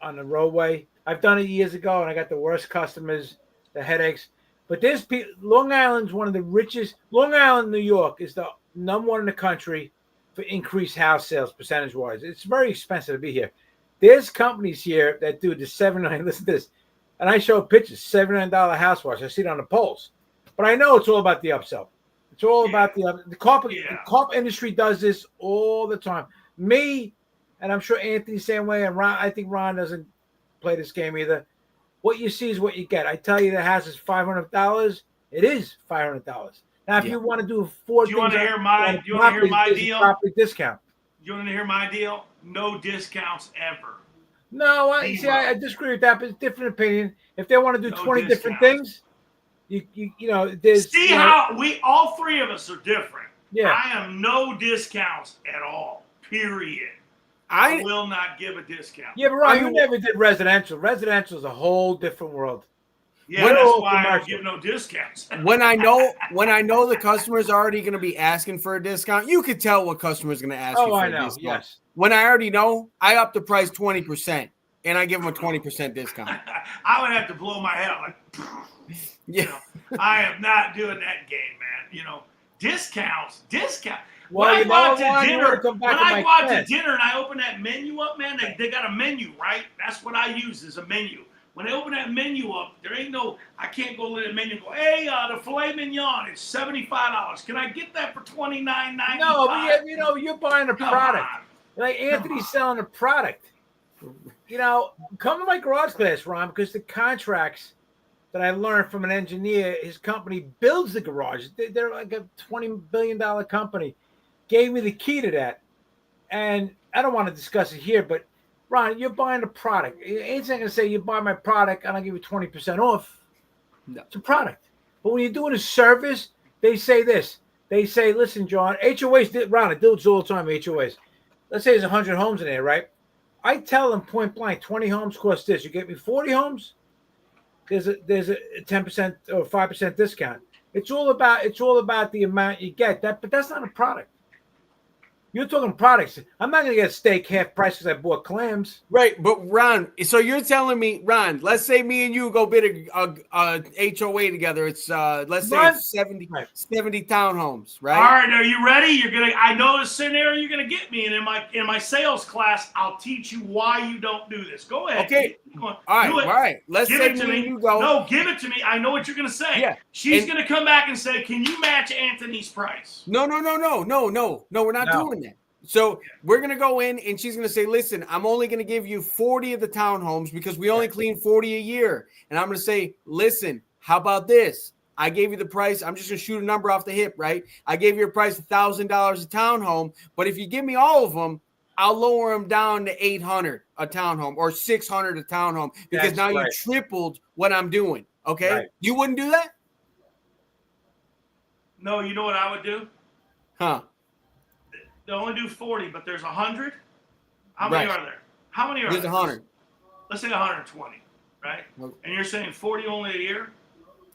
on the roadway. I've done it years ago, and I got the worst customers, the headaches. But Long Island's one of the richest. Long Island, New York, is the number one in the country for increased house sales percentage-wise. It's very expensive to be here. There's companies here that do the $7.99. Listen to this. and I show pictures, $79 house wash. I see it on the polls, but I know it's all about the upsell. It's all about the carpet. The carpet industry does this all the time. Me, and I'm sure Anthony's the same way, and Ron. I think Ron doesn't play this game either. What you see is what you get. I tell you, the house is $500. It is $500. Now, if you want to do four, do you want to hear my? Do you want to hear my deal? Property discount. You want to hear my deal? No discounts ever. No, I disagree with that, but it's a different opinion. If they want to do 20 different things, you know, there's how we all three of us are different. Yeah, I am no discounts at all. Period. I will not give a discount. Yeah, but Ron, you never did residential. Residential is a whole different world. Yeah, that's why I don't give no discounts. when I know the customer's already going to be asking for a discount, you could tell what customer's going to ask you for a discount. Yes. When I already know, I up the price 20%, and I give them a 20% discount. I would have to blow my head like, yeah. You know, I am not doing that game, man. You know, discounts. Well, when I go out to dinner and I open that menu up, man, they got a menu, right? That's what I use as a menu. When I open that menu up, there ain't no, I can't go to the menu and go, hey, the filet mignon is $75. Can I get that for $29.95? No, but you know, you're buying a product. Like Anthony's selling a product. You know, come to my garage class, Ron, because the contracts that I learned from an engineer, his company builds the garage. They're like a $20 billion company. Gave me the key to that. And I don't want to discuss it here, but Ron, you're buying a product. It's not going to say you buy my product and I'll give you 20% off. No. It's a product. But when you're doing a service, they say this. They say, listen, John, HOAs, Ron, I do it all the time, HOAs. Let's say there's 100 homes in there, right? I tell them point blank, 20 homes cost this. You get me 40 homes, there's a 10% or 5% discount. It's all about the amount you get. But that's not a product. You're talking products. I'm not going to get steak half price because I bought clams. Right, but Ron, so you're telling me, Ron, let's say me and you go bid a HOA together. It's let's say it's 70 townhomes, right? All right, are you ready? I know the scenario you're gonna get me, and in my sales class, I'll teach you why you don't do this. Go ahead. Okay. All right. Let's give say it to me. You go. No, give it to me. I know what you're gonna say. Yeah. She's gonna come back and say, "Can you match Anthony's price?" No. We're not doing that. So we're going to go in and she's going to say, listen, I'm only going to give you 40 of the townhomes because we only clean 40 a year. And I'm going to say, listen, how about this? I gave you the price. I'm just going to shoot a number off the hip, right? I gave you a price of $1,000 a townhome. But if you give me all of them, I'll lower them down to $800 a townhome or $600 a townhome because now you tripled what I'm doing. Okay. Right. You wouldn't do that? No, you know what I would do? Huh? They only do 40, but there's 100. How many are there? How many are there? There's 100. Let's say 120, right? Okay. And you're saying 40 only a year?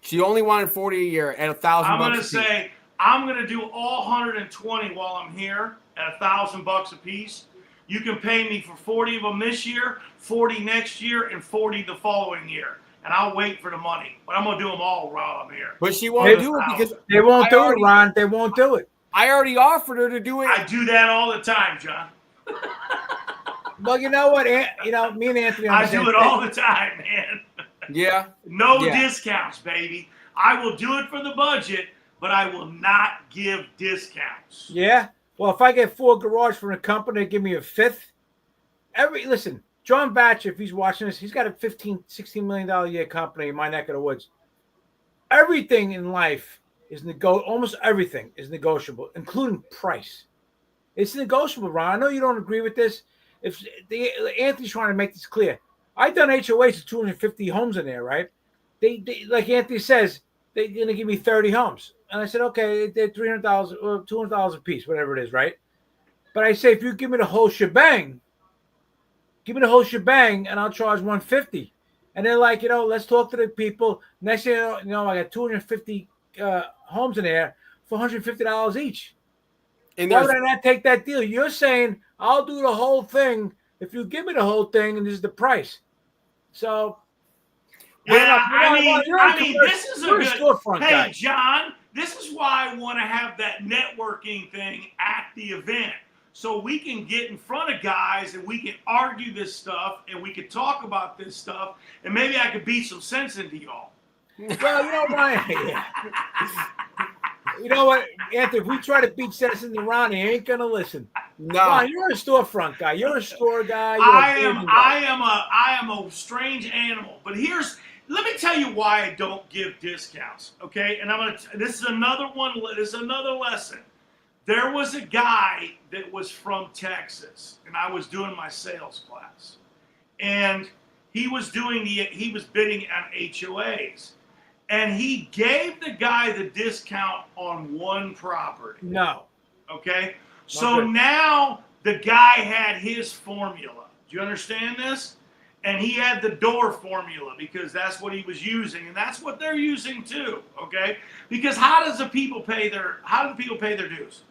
She only wanted 40 a year at $1,000. I'm going to say I'm going to do all 120 while I'm here at $1,000 a piece. You can pay me for 40 of them this year, 40 next year, and 40 the following year. And I'll wait for the money. But I'm going to do them all while I'm here. But she won't do it because they won't do it, Ron. They won't do it. I already offered her to do it. I do that all the time, John. Well, you know what? You know, me and Anthony. I do it all the time, man. Yeah. No discounts, baby. I will do it for the budget, but I will not give discounts. Yeah. Well, if I get 4 garage from a company, they give me a 5th. Listen, John Batcher, if he's watching this, he's got a $16 million a year company in my neck of the woods. Everything in life is almost everything is negotiable, including price. It's negotiable, Ron. I know you don't agree with this. If Anthony's trying to make this clear, I've done HOAs with 250 homes in there, right? They like Anthony says, they're gonna give me 30 homes, and I said, okay, they're $300 or $200 a piece, whatever it is, right? But I say, if you give me the whole shebang, and I'll charge $150. And they're like, let's talk to the people. Next thing you know, I got 250 homes in there for $150 each. And why would I not take that deal? You're saying I'll do the whole thing if you give me the whole thing and this is the price. So I mean, this is a good storefront guy. John, this is why I want to have that networking thing at the event. so we can get in front of guys and we can argue this stuff and we can talk about this stuff and maybe I could beat some sense into y'all. Well, you know, Ryan, you know what, Anthony, if we try to beat sense into Ron, he ain't gonna listen. No, Ron, you're a storefront guy. You're a store guy. I am a strange animal. But let me tell you why I don't give discounts. Okay, and this is another one. This is another lesson. There was a guy that was from Texas, and I was doing my sales class, and he was bidding on HOAs, and he gave the guy the discount on one property. No. Okay. So now the guy had his formula. Do you understand this? And he had the door formula because that's what he was using, and that's what they're using too. Okay? Because how do the people pay their dues?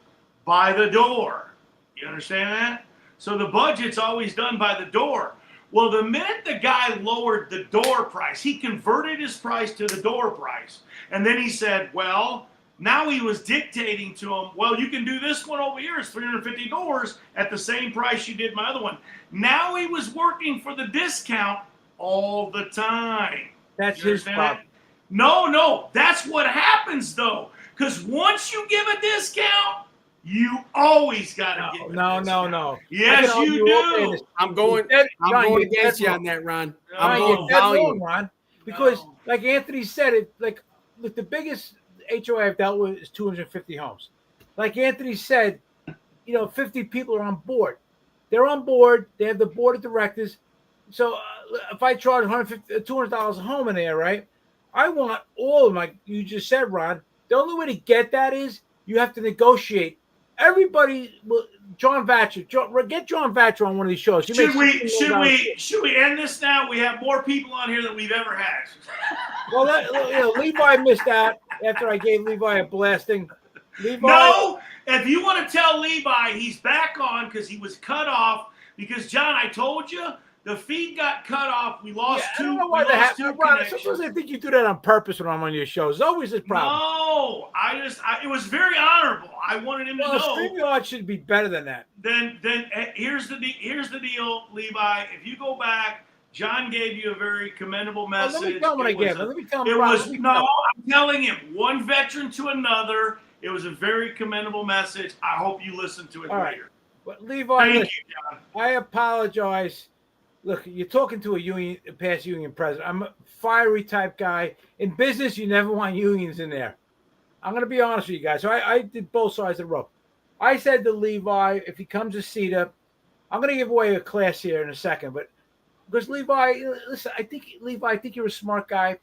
By the door. You understand that? So the budget's always done by the door. Well, the minute the guy lowered the door price, he converted his price to the door price, and then he said, well. Now he was dictating to him, well, you can do this one over here. It's $350 at the same price you did my other one. Now he was working for the discount all the time. That's his problem. No. That's what happens, though. Because once you give a discount, you always got to give a discount. No. Yes, you do. I'm going against you on that, Ron. I'm going volume. Ron. Because, like Anthony said, like the biggest HOA I've dealt with is 250 homes. Like Anthony said, 50 people are on board. They're on board. They have the board of directors. So if I charge $200 a home in there, right? I want all of my. You just said, Ron. The only way to get that is you have to negotiate. Everybody, John Vatcher, get John Vatcher on one of these shows. Should we end this now? We have more people on here than we've ever had. Well, Levi missed out after I gave Levi a blasting. No, if you want to tell Levi he's back on because he was cut off. Because John, I told you the feed got cut off. We lost two. I don't know why that happened. Sometimes I think you do that on purpose when I'm on your shows. There's always this problem. No, it was very honorable. I wanted him to know. StreamYard should be better than that. Then here's the deal, Levi. If you go back, John gave you a very commendable message. Let me tell him what I gave. Let me tell him. I'm telling him, one veteran to another. It was a very commendable message. I hope you listen to it later. But Levi, thank you, John. I apologize. Look, you're talking to a past union president. I'm a fiery type guy. In business, you never want unions in there. I'm going to be honest with you guys. So I did both sides of the rope. I said to Levi, if he comes to CETA, I'm going to give away a class here in a second. But because Levi, listen, I think you're a smart guy.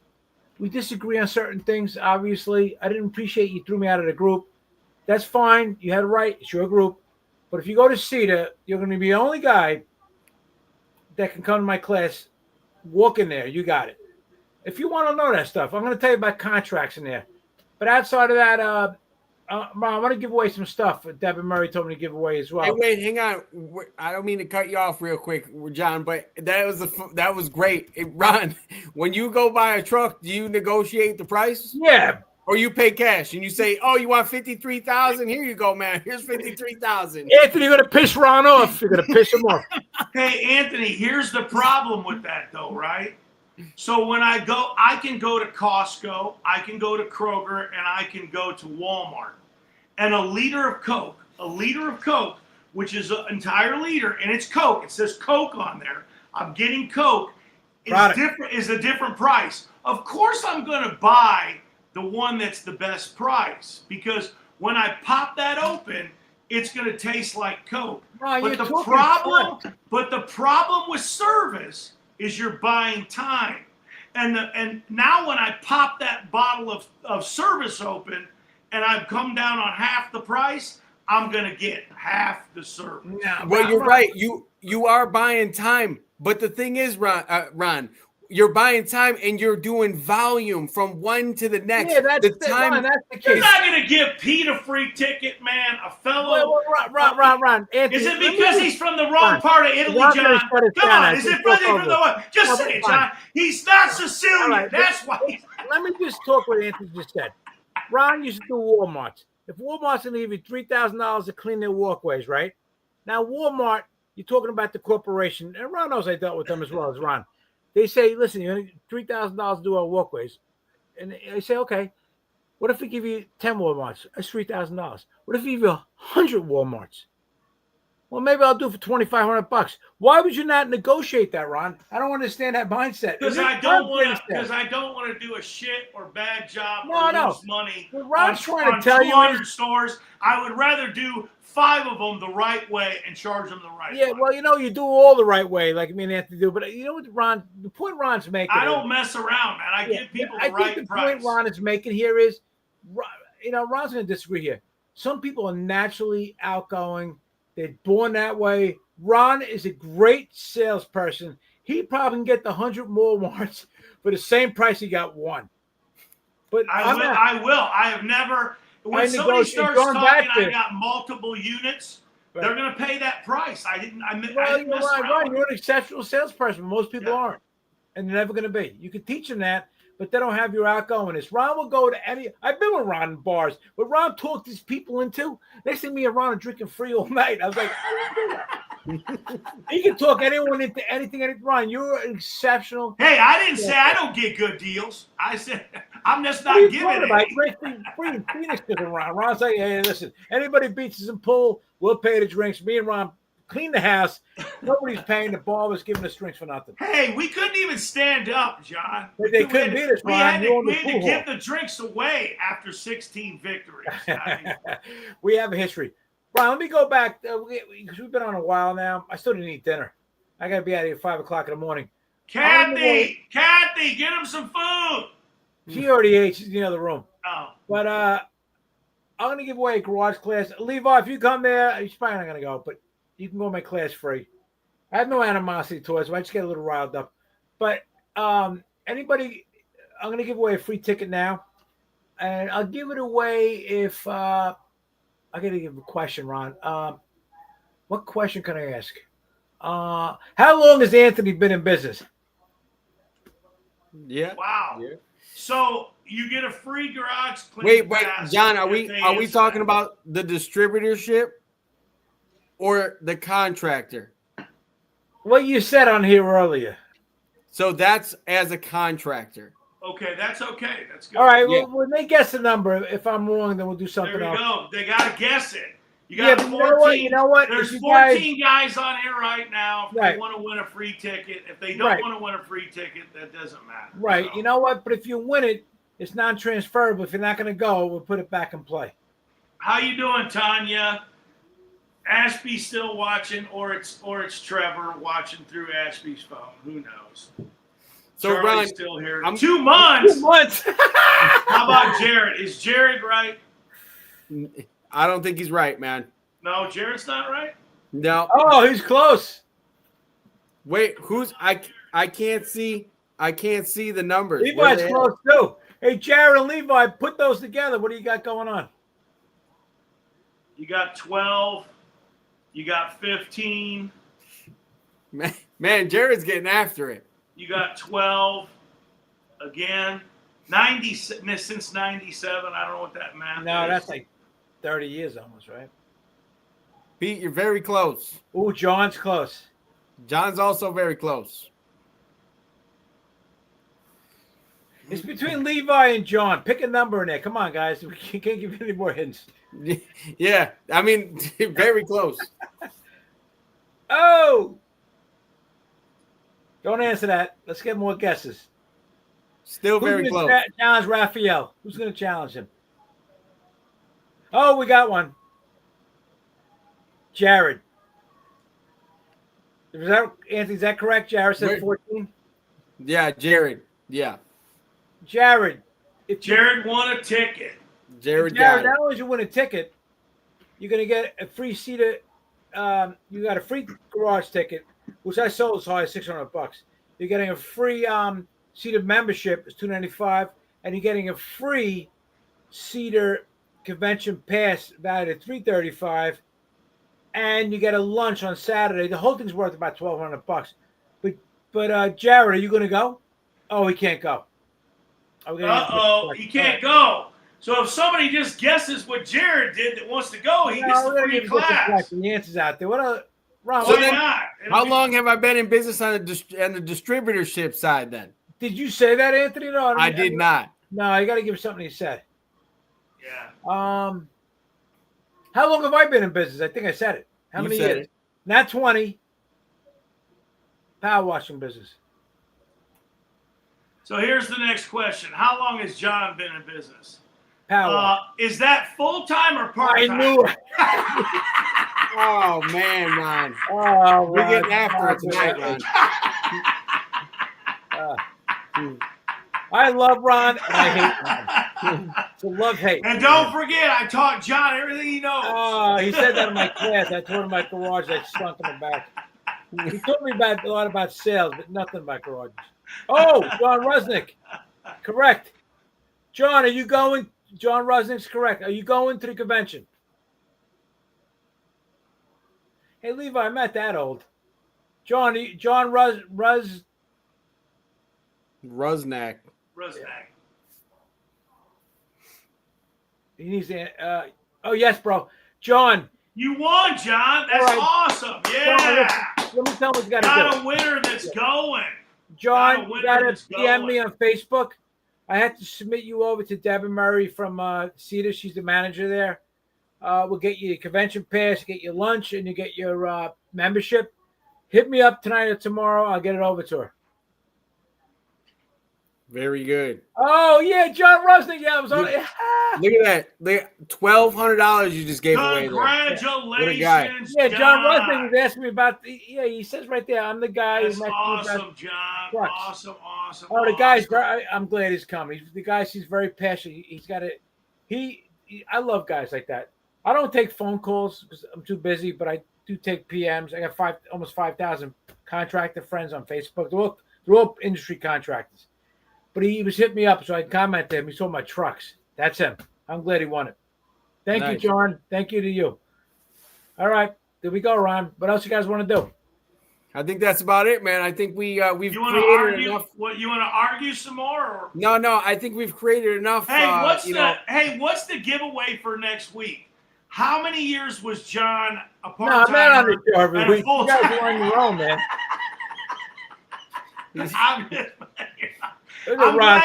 We disagree on certain things, obviously. I didn't appreciate you threw me out of the group. That's fine. You had a right. It's your group. But if you go to CETA, you're going to be the only guy that can come to my class, walk in there. You got it. If you want to know that stuff, I'm going to tell you about contracts in there. But outside of that, I want to give away some stuff. Devin Murray told me to give away as well. Hey, wait, hang on. I don't mean to cut you off real quick, John, but that was great. Hey, Ron, when you go buy a truck, do you negotiate the price? Yeah. Or you pay cash and you say, "Oh, you want $53,000? Here you go, man. Here's $53,000." Anthony, you're gonna piss Ron off. You're gonna piss him off. Hey, Anthony, here's the problem with that, though, right? So when I can go to Costco, I can go to Kroger, and I can go to Walmart. And a liter of Coke, which is an entire liter, and it's Coke. It says Coke on there. I'm getting Coke. Is a different price. Of course, I'm gonna buy the one that's the best price, because when I pop that open, it's going to taste like Coke. Right, but the problem with service is you're buying time. And now when I pop that bottle of service open and I've come down on half the price, I'm going to get half the service. Well, you're right. You are buying time. But the thing is, Ron, you're buying time and you're doing volume from one to the next. Yeah, that's the case. You're not going to give Pete a free ticket, man. A fellow. Ron. Anthony, is it because he's from the wrong part of Italy, John? Come on. Is it because he's from the one? Just say it, John. He's not Sicilian. Right, that's why. Let me just talk what Anthony just said. Ron used to do Walmart. If Walmart's going to give you $3,000 to clean their walkways, right? Now, Walmart, you're talking about the corporation, and Ron knows I dealt with them as well as Ron. They say, listen, you need $3,000 to do our walkways. And I say, okay, what if we give you 10 Walmarts? That's $3,000. What if we give you 100 Walmarts? Well, maybe I'll do it for $2,500. Why would you not negotiate that, Ron? I don't understand that mindset. Because I don't want to do a shit or bad job or lose money what Ron's trying to on tell 200 you is, stores. I would rather do 5 of them the right way and charge them the right way. Yeah, well, you do all the right way, like me and Anthony do. But you know what, the point Ron's making. I don't mess around, man. I give people the right price. The point Ron is making here is, Ron's going to disagree here. Some people are naturally outgoing. They're born that way. Ron is a great salesperson. He probably can get the 100 Walmarts for the same price he got one. But I will. I have never. When somebody starts talking, I got multiple units. Right. They're going to pay that price. I didn't mess around. Ron, you're an exceptional salesperson. Most people aren't, and they're never going to be. You can teach them that, but they don't have your outgoingness. Ron will go to any. I've been with Ron in bars, but Ron talked these people into. Next thing me and Ron are drinking free all night. I was like, he can talk anyone into anything. Ron, you're exceptional. Hey, I didn't say I don't get good deals. I said I'm just not giving it. Free Phoenix to Ron. Ron's like, hey, listen, anybody beats us in pool, we'll pay the drinks. Me and Ron clean the house. Nobody's paying. The bar was giving us drinks for nothing. Hey, we couldn't even stand up, John. They couldn't beat us, Ron. We had to give the drinks away after 16 victories. We have a history. Ron, let me go back because we've been on a while now. I still didn't eat dinner. I got to be out of here at 5 o'clock in the morning. Kathy, get him some food. She already ate. She's in the other room. Oh. But I'm going to give away a garage class. Levi, if you come there, he's probably not going to go, but you can go to my class free. I have no animosity towards him. I just get a little riled up. But anybody, I'm going to give away a free ticket now. And I'll give it away if I got to give a question, Ron. What question can I ask? How long has Anthony been in business? Yeah. Wow. Yeah. So you get a free garage cleaning. Wait, John, are we talking about the distributorship or the contractor? What you said on here earlier. So that's as a contractor. Okay, that's okay. That's good. All right. Yeah. Well, when they guess the number, if I'm wrong, then we'll do something else. There we go. They got to guess it. You got 14. You know what? There's 14 guys on here right now. If they want to win a free ticket. If they don't want to win a free ticket, that doesn't matter. Right. So. You know what? But if you win it, it's non-transferable. If you're not going to go, we'll put it back in play. How you doing, Tanya? Ashby's still watching, or it's Trevor watching through Ashby's phone. Who knows? So Charlie's Ron, still here. 2 months. 2 months. How about Jared? Is Jared right? I don't think he's right, man. No, Jared's not right? No. Oh, he's close. Wait, who's I can't see the numbers. Levi's close too. Hey, Jared and Levi, put those together. What do you got going on? You got 12. You got 15. Man, Jared's getting after it. You got 12. Again, 90 since 97. I don't know what that math is. No, that's like 30 years almost, right? Pete, you're very close. Ooh, John's close. John's also very close. It's between Levi and John. Pick a number in there. Come on, guys. We can't give you any more hints. Yeah, I mean, very close. Oh! Don't answer that. Let's get more guesses. Still very close. Challenge Raphael. Who's going to challenge him? Oh, we got one. Jared. Anthony, is that correct? Jared said 14? Yeah, Jared. Yeah. Jared. If Jared won a ticket. Jared, not only did you win a ticket, you're going to get a free seater. You got a free garage ticket, which I sold as high as $600. You're getting a free seater membership. It's $295, and you're getting a free seater convention pass valued at $335, and you get a lunch on Saturday. The whole thing's worth about $1,200. But Jared, are you going to go? Oh, he can't go. Uh-oh, he can't go. So if somebody just guesses what Jared did that wants to go, he gets the free class. The answers out there. What a Ron? So why not? How long have I been in business on the distributorship side then? Did you say that, Anthony? No, I did not. No, you got to give something he said. Yeah. How long have I been in business? I think I said it. How many years? It. Not 20. Power washing business. So here's the next question. How long has John been in business? Power. Is that full-time or part-time? I knew it. Oh, man, Ron. Oh, we're getting after it tonight, Ron. I love Ron and I hate Ron. So love-hate. And don't forget, I taught John everything he knows. Oh, he said that in my class. I taught him my garage. I stunk in the back. He told me a lot about sales, but nothing about garages. Oh, John Rusnick. Correct. John, are you going? John Rusnick's correct. Are you going to the convention? Hey, Levi, I'm not that old. John Rusnack. Rusnack. He needs to. Oh, yes, bro. John. You won, John. That's right. Awesome. Yeah. John, let me tell him what you got to do. Got a winner that's going. John, you got to DM me on Facebook. I have to submit you over to Deborah Murray from CETA. She's the manager there. We'll get you a convention pass, get you lunch, and you get your membership. Hit me up tonight or tomorrow. I'll get it over to her. Very good. Oh, yeah, John Rusnick. Yeah, I was on it. Look at that. $1,200 you just gave away. Congratulations, yeah, John Rusnick was asking me about he says right there, I'm the guy. That's awesome, John. Awesome. Oh, the guy's I'm glad he's coming. The guy seems very passionate. He's got it. I love guys like that. I don't take phone calls because I'm too busy, but I do take PMs. I got almost 5,000 contractor friends on Facebook. They're all industry contractors. But he was hitting me up, so I commented to him. He saw my trucks. That's him. I'm glad he won it. Thank you, John. Thank you to you. All right. There we go, Ron. What else you guys want to do? I think that's about it, man. I think we've created enough. What, you want to argue some more? Or? No. I think we've created enough. Hey, what's the giveaway for next week? How many years was John a part-timer? No, I'm not on the show every week. You guys are on your own, man. I'm glad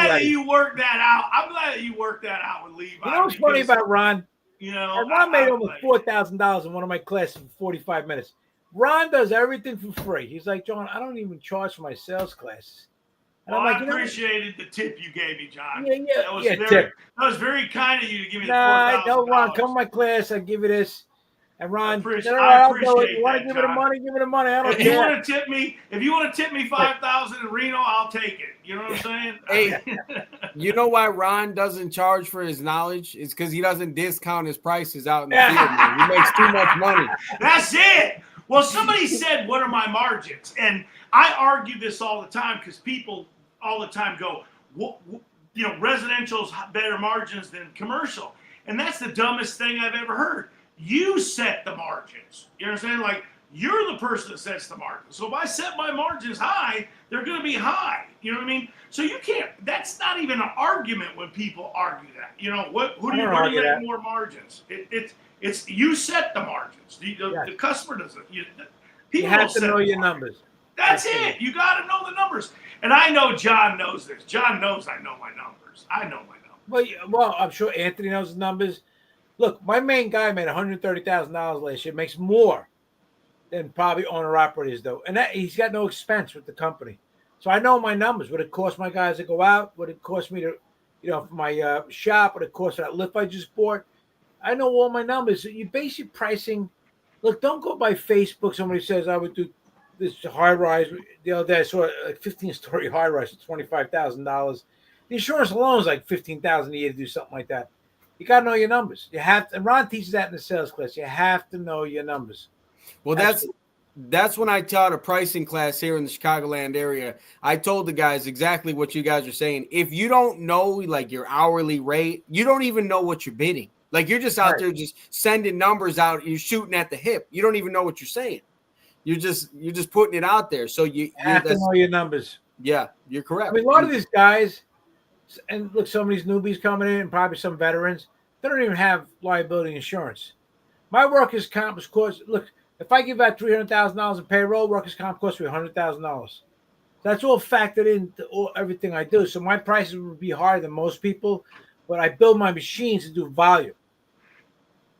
that you worked that out. I'm glad that you worked that out with Levi. You know what's funny about Ron? Ron made almost $4,000 in one of my classes for 45 minutes. Ron does everything for free. He's like, John, I don't even charge for my sales classes. And I'm like, I appreciated the tip you gave me, John. Yeah, that was very kind of you to give me the $4,000. No, Ron, come to my class. I'll give you this. And Ron, I appreciate you want to give me the money? Give me the money. I don't care. If you want to tip me $5,000 in Reno, I'll take it. You know what I'm saying? Hey, you know why Ron doesn't charge for his knowledge? It's because he doesn't discount his prices out in the field, man. He makes too much money. That's it. Well, somebody said, what are my margins? And I argue this all the time because people all the time go, residential's better margins than commercial. And that's the dumbest thing I've ever heard. You set the margins. You understand? Like, you're the person that sets the margins. So if I set my margins high, they're going to be high. You know what I mean? So you can't, that's not even an argument when people argue that. Who do you make more margins? It's you set the margins. The customer doesn't. You have to know your numbers. That's it. You got to know the numbers. And I know John knows this. John knows I know my numbers. I know my numbers. Well, I'm sure Anthony knows the numbers. Look, my main guy made $130,000 last year. Makes more than probably owner-operators, though. And he's got no expense with the company. So I know my numbers. What it cost my guys to go out, what it cost me to, for my shop, what it cost for that lift I just bought. I know all my numbers. So you base your pricing. Look, don't go by Facebook. Somebody says I would do this high-rise. The other day I saw a 15-story high-rise for $25,000. The insurance alone is like $15,000 a year to do something like that. You got to know your numbers. You have to, and Ron teaches that in the sales class. You have to know your numbers. Well, that's when I taught a pricing class here in the Chicagoland area. I told the guys exactly what you guys are saying. If you don't know like your hourly rate, you don't even know what you're bidding. Like you're just out there just sending numbers out. You're shooting at the hip. You don't even know what you're saying. You're just putting it out there. So you have to know your numbers. Yeah, you're correct. I mean, a lot of these guys, And look, some of these newbies coming in, and probably some veterans, they don't even have liability insurance. My workers' comp is cost. Look, if I give out $300,000 in payroll, workers' comp costs me $100,000. That's all factored into everything I do. So my prices would be higher than most people, but I build my machines to do volume.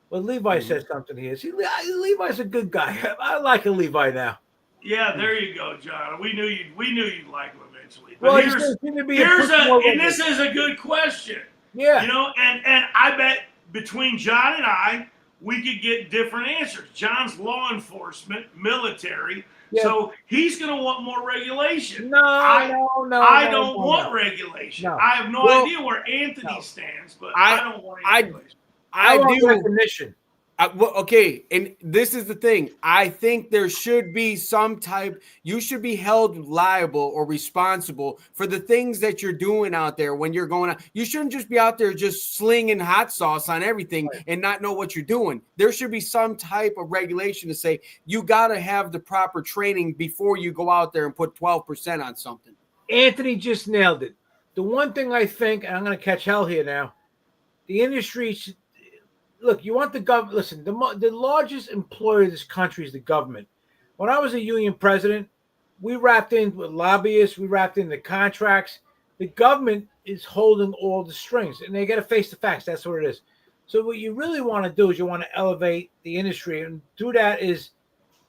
But Levi said something here. See, Levi's a good guy. I like a Levi now. Yeah, there you go, John. We knew you'd like him eventually. But Well, and this is a good question. Yeah. You know, and I bet between John and I, we could get different answers. John's law enforcement, military, so he's going to want more regulation. I don't want regulation. No. I have no idea where Anthony stands, but I don't want regulation. I do recognition. Okay, and this is the thing. I think there should be some type. You should be held liable or responsible for the things that you're doing out there when you're going out. You shouldn't just be out there just slinging hot sauce on everything and not know what you're doing. There should be some type of regulation to say you got to have the proper training before you go out there and put 12% on something. Anthony just nailed it. The one thing I think, and I'm going to catch hell here now, the industry should. Look, you want the government. Listen, the largest employer of this country is the government. When I was a union president, we wrapped in with lobbyists, we wrapped in the contracts. The government is holding all the strings, and they got to face the facts. That's what it is. So what you really want to do is you want to elevate the industry, and do that is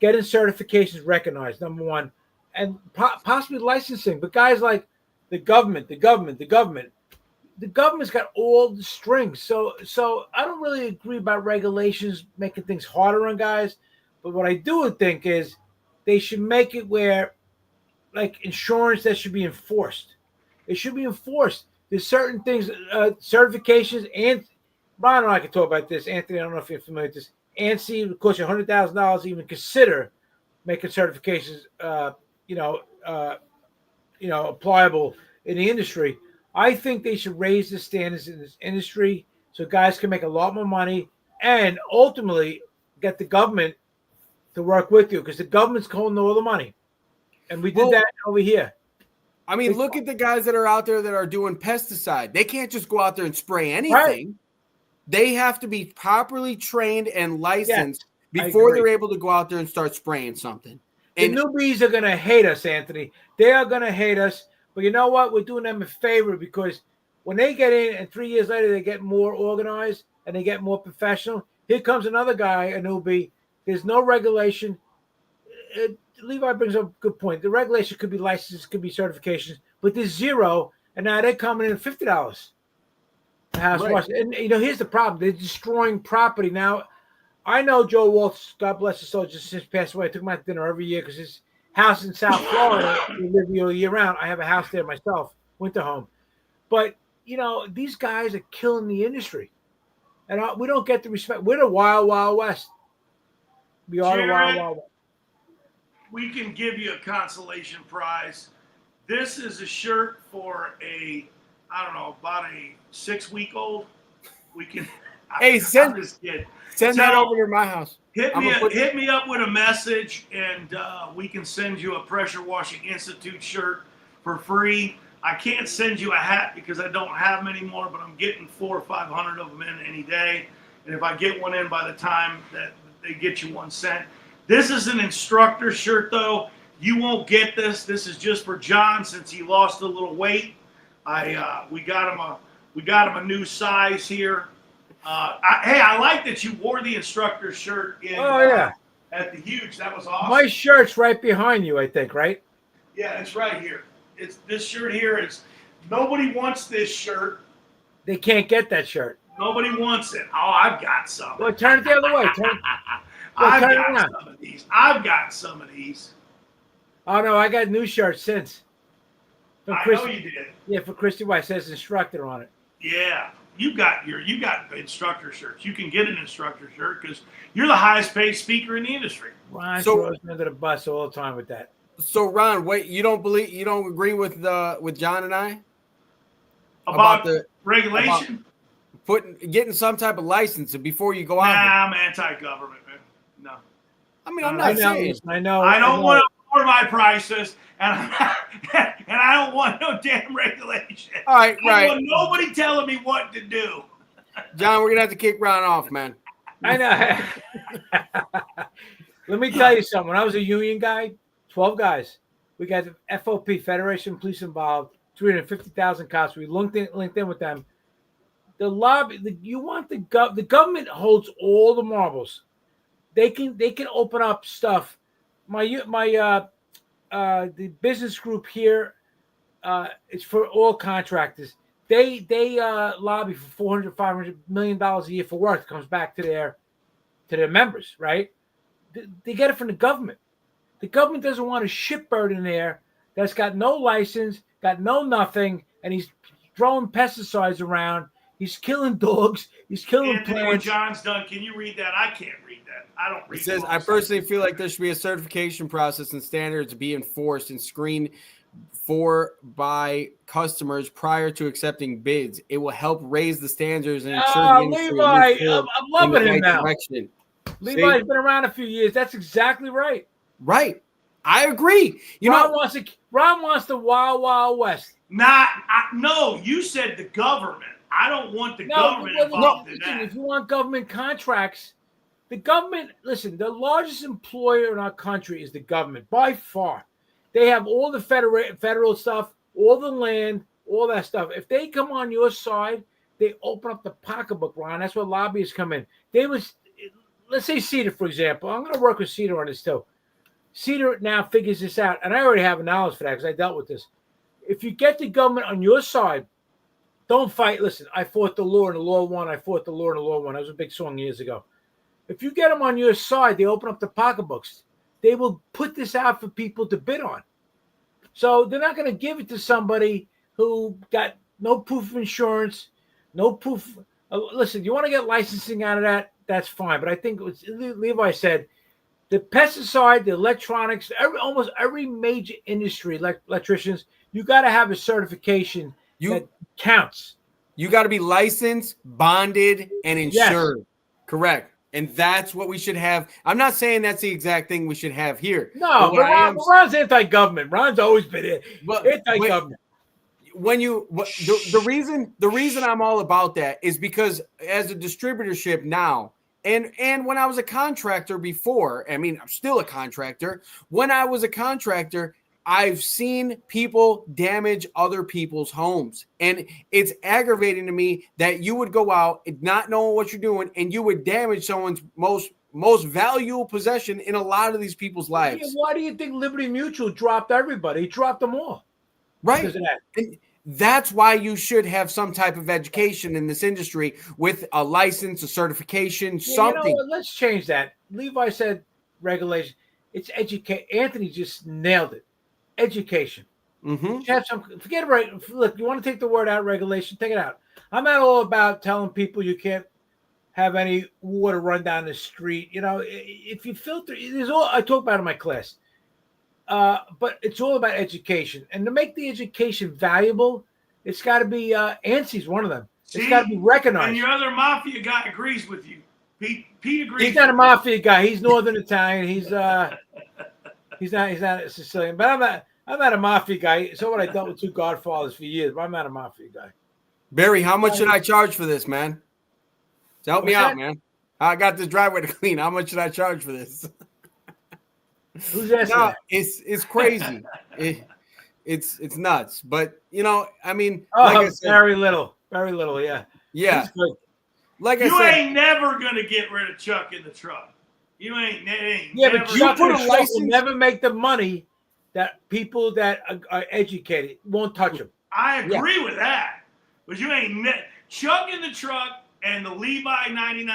getting certifications recognized, number one, and possibly licensing. But guys like the government's got all the strings. So I don't really agree about regulations making things harder on guys. But what I do think is they should make it where, like insurance, that should be enforced. It should be enforced. There's certain things, certifications, and Ron and I can talk about this. Anthony, I don't know if you're familiar with this. ANSI would cost you $100,000 to even consider making certifications, applicable in the industry. I think they should raise the standards in this industry so guys can make a lot more money and ultimately get the government to work with you, because the government's holding all the money. And we did that over here. I mean, look at the guys that are out there that are doing pesticide. They can't just go out there and spray anything. Right. They have to be properly trained and licensed before they're able to go out there and start spraying something. And the newbies are going to hate us, Anthony. They are going to hate us. But you know what? We're doing them a favor, because when they get in and 3 years later they get more organized and they get more professional, here comes another guy, a newbie. There's no regulation. Levi brings up a good point. The regulation could be licenses, could be certifications, but there's zero, and now they're coming in at $50 a house wash. And here's the problem: they're destroying property. Now, I know Joe Waltz, God bless his soul, just since passed away. I took him out to dinner every year because his house in South Florida, we live year round. I have a house there myself, winter home. But these guys are killing the industry, and we don't get the respect. We're the wild, wild west. We are the wild, wild west. We can give you a consolation prize. This is a shirt for about a 6-week-old. We can. Hey, send that over to my house. Hit me up with a message, and we can send you a Pressure Washing Institute shirt for free. I can't send you a hat because I don't have them anymore, but I'm getting 400 or 500 of them in any day. And if I get one in by the time that they get you one sent. This is an instructor shirt, though. You won't get this. This is just for John since he lost a little weight. We got him a new size here. I like that you wore the instructor shirt at the Huge. That was awesome. My shirt's right behind you, I think, right? Yeah, it's right here. It's this shirt here. Nobody wants this shirt. They can't get that shirt. Nobody wants it. Oh, I've got some. Well, turn it the other way. I've got some of these. Oh no, I got new shirts since. I know you did. Yeah, for Christy White, says instructor on it. Yeah, you got instructor shirts. You can get an instructor shirt because you're the highest paid speaker in the industry. Ron throws me under the bus all the time with that. So Ron, wait, you don't agree with John and I about the regulation? Getting some type of license before you go out. Nah, I'm anti-government, man. No. I mean, I'm not saying. I know. I don't want to lower my prices, and I don't want no damn regulation. All right, I don't want nobody telling me what to do. John, we're gonna have to kick Ron off, man. I know. Let me tell you something. When I was a union guy, 12 guys, we got the FOP, Federation of Police involved, 350,000 cops. We linked in with them. The lobby, you want the government holds all the marbles. They can open up stuff. The business group here, it's for all contractors. They lobby for $400-500 million a year for work that comes back to their members, right? They get it from the government. The government doesn't want a shitbird in there that's got no license, got no nothing, and he's throwing pesticides around. He's killing dogs. He's killing plants. What John's done, can you read that? I can't read that. I don't read. It says, I personally feel like there should be a certification process and standards to be enforced and screened for by customers prior to accepting bids. It will help raise the standards and ensure the industry Levi, I'm loving him now. Direction. Levi's been around a few years. That's exactly right. Right. I agree. Ron wants the Wild Wild West. No, you said the government. I don't want the government involved in that. If you want government contracts, the government, listen, the largest employer in our country is the government by far. They have all the federal stuff, all the land, all that stuff. If they come on your side, they open up the pocketbook, Ron. That's where lobbyists come in. Let's say Cedar, for example. I'm going to work with Cedar on this too. Cedar now figures this out, and I already have knowledge for that because I dealt with this. If you get the government on your side, don't fight. Listen, I fought the law and the law won. I fought the law and the law won. That was a big song years ago. If you get them on your side, they open up the pocketbooks. They will put this out for people to bid on. So they're not going to give it to somebody who got no proof of insurance, no proof. Listen, you want to get licensing out of that, that's fine. But I think what Levi said, the pesticide, the electronics, almost every major industry, like electricians, you got to have a certification that counts. You got to be licensed, bonded, and insured. Yes. Correct. And that's what we should have. I'm not saying that's the exact thing we should have here. No, but Ron's anti-government. Ron's always been anti-government. The reason I'm all about that is because as a distributorship now, and when I was a contractor before, I mean, I'm still a contractor. When I was a contractor, I've seen people damage other people's homes. And it's aggravating to me that you would go out and not knowing what you're doing and you would damage someone's most valuable possession in a lot of these people's lives. Yeah, why do you think Liberty Mutual dropped everybody? He dropped them all. Right. And that's why you should have some type of education in this industry with a license, a certification, something. You know what? Let's change that. Levi said regulation. It's educate. Anthony just nailed it. Education. Mm-hmm. Forget it. Right. Look, you want to take the word out, regulation, take it out. I'm not all about telling people you can't have any water run down the street. You know, if you filter, there's all I talk about in my class. But it's all about education. And to make the education valuable, it's got to be ANSY's one of them. It's got to be recognized. And your other mafia guy agrees with you. Pete agrees. He's not a mafia guy. He's Northern Italian. He's not Sicilian. But I'm not a mafia guy. So what, I dealt with two Godfathers for years, but I'm not a mafia guy. Barry, how much should I charge for this, man? So help me out, man. I got this driveway to clean. How much should I charge for this? Who's asking? No, it's crazy. It's nuts. But you know, I mean, like I said, very little, yeah. Yeah. Like I said, ain't never gonna get rid of Chuck in the truck. You ain't. Yeah, but Chuck in the truck will never make the money that people that are educated won't touch them. I agree with that, but you ain't Chuck in the truck. And the Levi $99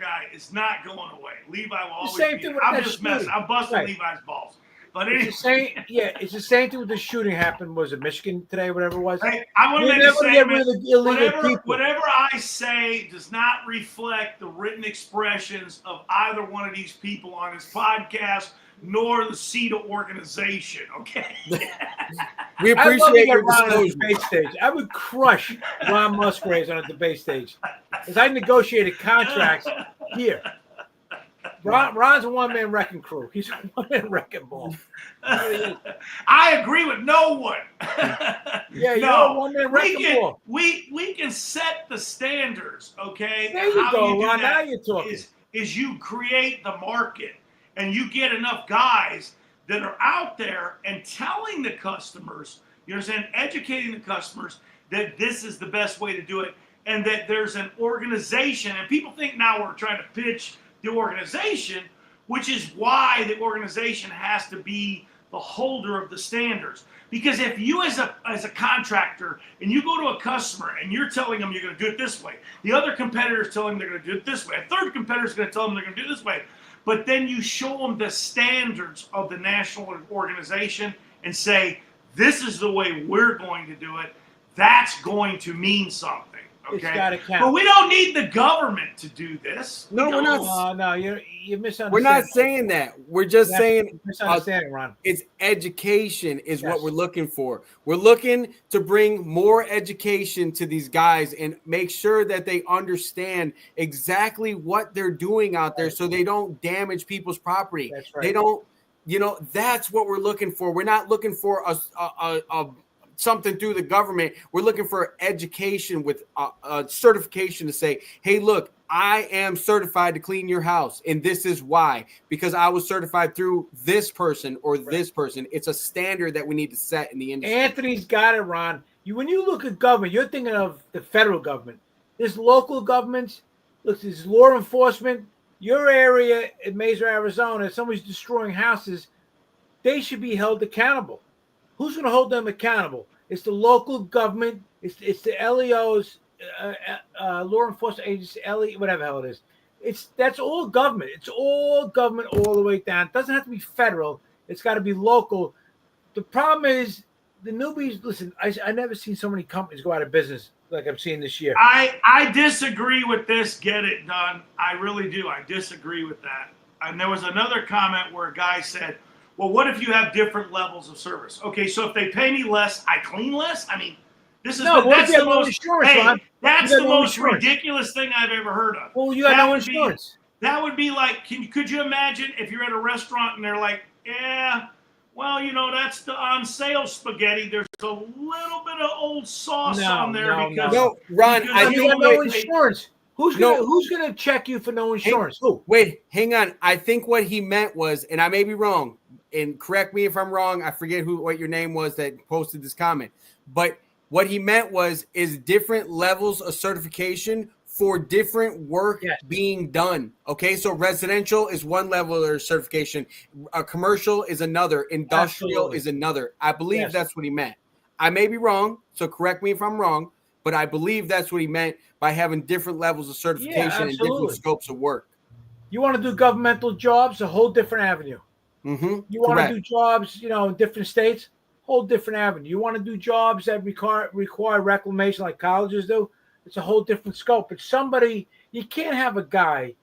guy is not going away. Levi will always be. I'm just messing. I'm busting Levi's balls. But anyway. It's the same thing with the shooting happened. Was it Michigan today, whatever it was? Hey, I want to make a statement. Whatever I say does not reflect the written expressions of either one of these people on this podcast, nor the CETA organization. Okay. We appreciate your disclosure. Debate stage. I would crush Ron Musgraves on a debate stage, because I negotiated contracts here. Ron's a one-man wrecking crew. He's a one-man wrecking ball. I agree with no one. Yeah, you're a one-man wrecking ball. We can set the standards, okay? There you go, Ron. Now you're talking. Is you create the market and you get enough guys that are out there and telling the customers, you understand, educating the customers that this is the best way to do it, and that there's an organization. And people think now we're trying to pitch the organization, which is why the organization has to be the holder of the standards. Because if you as a contractor and you go to a customer and you're telling them you're going to do it this way, the other competitor is telling them they're going to do it this way, a third competitor is going to tell them they're going to do it this way, but then you show them the standards of the national organization and say, this is the way we're going to do it, that's going to mean something. Okay, it's gotta count. But we don't need the government to do this. No, we're not. No, you're misunderstanding. We're not saying that. We're just saying misunderstanding, Ron. It's education is what we're looking for. We're looking to bring more education to these guys and make sure that they understand exactly what they're doing out there, so they don't damage people's property. That's right. They don't. That's what we're looking for. We're not looking for a something through the government. We're looking for education with a certification to say, hey, look, I am certified to clean your house, and this is why, because I was certified through this person or this person. It's a standard that we need to set in the industry. Anthony's got it, Ron. When you look at government, you're thinking of the federal government. There's local governments. Look, there's law enforcement. Your area in Mesa, Arizona, if somebody's destroying houses, they should be held accountable. Who's going to hold them accountable? It's the local government. It's the LEOs, law enforcement agency, whatever the hell it is. That's all government. It's all government all the way down. It doesn't have to be federal. It's got to be local. The problem is the newbies. Listen, I never seen so many companies go out of business like I'm seeing this year. I disagree with this. Get it done. I really do. I disagree with that. And there was another comment where a guy said, well, what if you have different levels of service? Okay, so if they pay me less, I clean less? I mean, that's the most ridiculous thing I've ever heard of. Well, you got no insurance. That would be like, could you imagine if you're at a restaurant and they're like, yeah, well, that's the on sale spaghetti. There's a little bit of old sauce on there. No, Ron, I think no insurance. Who's gonna check you for no insurance? Wait, hang on. I think what he meant was, and I may be wrong, and correct me if I'm wrong. I forget what your name was that posted this comment, but what he meant is different levels of certification for different work being done. Okay, so residential is one level of certification, commercial is another, industrial is another. I believe that's what he meant. I may be wrong, so correct me if I'm wrong, but I believe that's what he meant by having different levels of certification and different scopes of work. You want to do governmental jobs, a whole different avenue. Mm-hmm. You want to do jobs, in different states, whole different avenue. You want to do jobs that require reclamation like colleges do, it's a whole different scope. But you can't have a guy,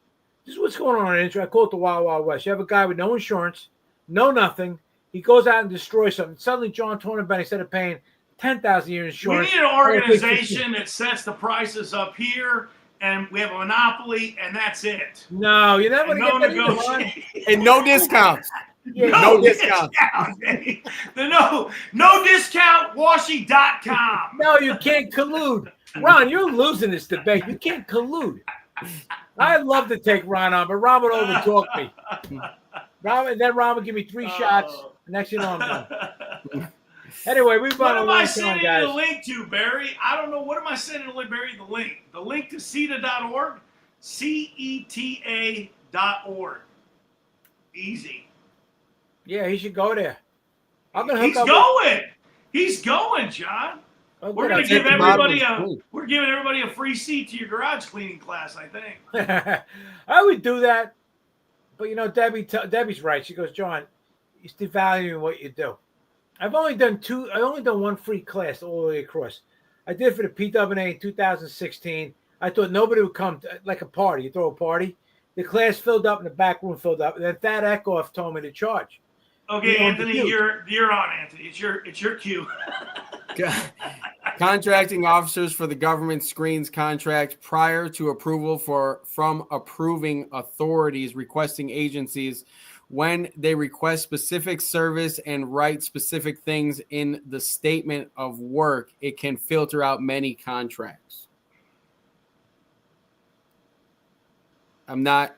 this is what's going on the industry. I call it the Wild Wild West. You have a guy with no insurance, no nothing. He goes out and destroys something. Suddenly John Tornabene, instead of paying $10,000 a year insurance. We need an organization that sets the prices up here, and we have a monopoly, and that's it. No, you're never going to get that. And no discounts. Yeah, no discount. No discount, Washi.com. No, you can't collude. Ron, you're losing this debate. You can't collude. I'd love to take Ron on, but Ron would overtalk me. Ron would give me 3 shots. Next thing you know, I'm done. Anyway, we've got a long time, guys. What am I sending the link to, Barry? I don't know. What am I sending Barry the link? The link to CETA.org? CETA.org. Easy. Yeah, he should go there. He's going, John. Oh, we're going to give everybody we're giving everybody a free seat to your garage cleaning class, I think. I would do that. But Debbie's right. She goes, John, you're devaluing what you do. I've only done one free class all the way across. I did for the PWA in 2016. I thought nobody would come like a party. You throw a party. The class filled up and the back room filled up. And then Thad Eckhoff told me to charge. Okay, Anthony, you're on, Anthony. It's your cue. Contracting officers for the government screens contract prior to approval from approving authorities requesting agencies when they request specific service and write specific things in the statement of work. It can filter out many contracts. I'm not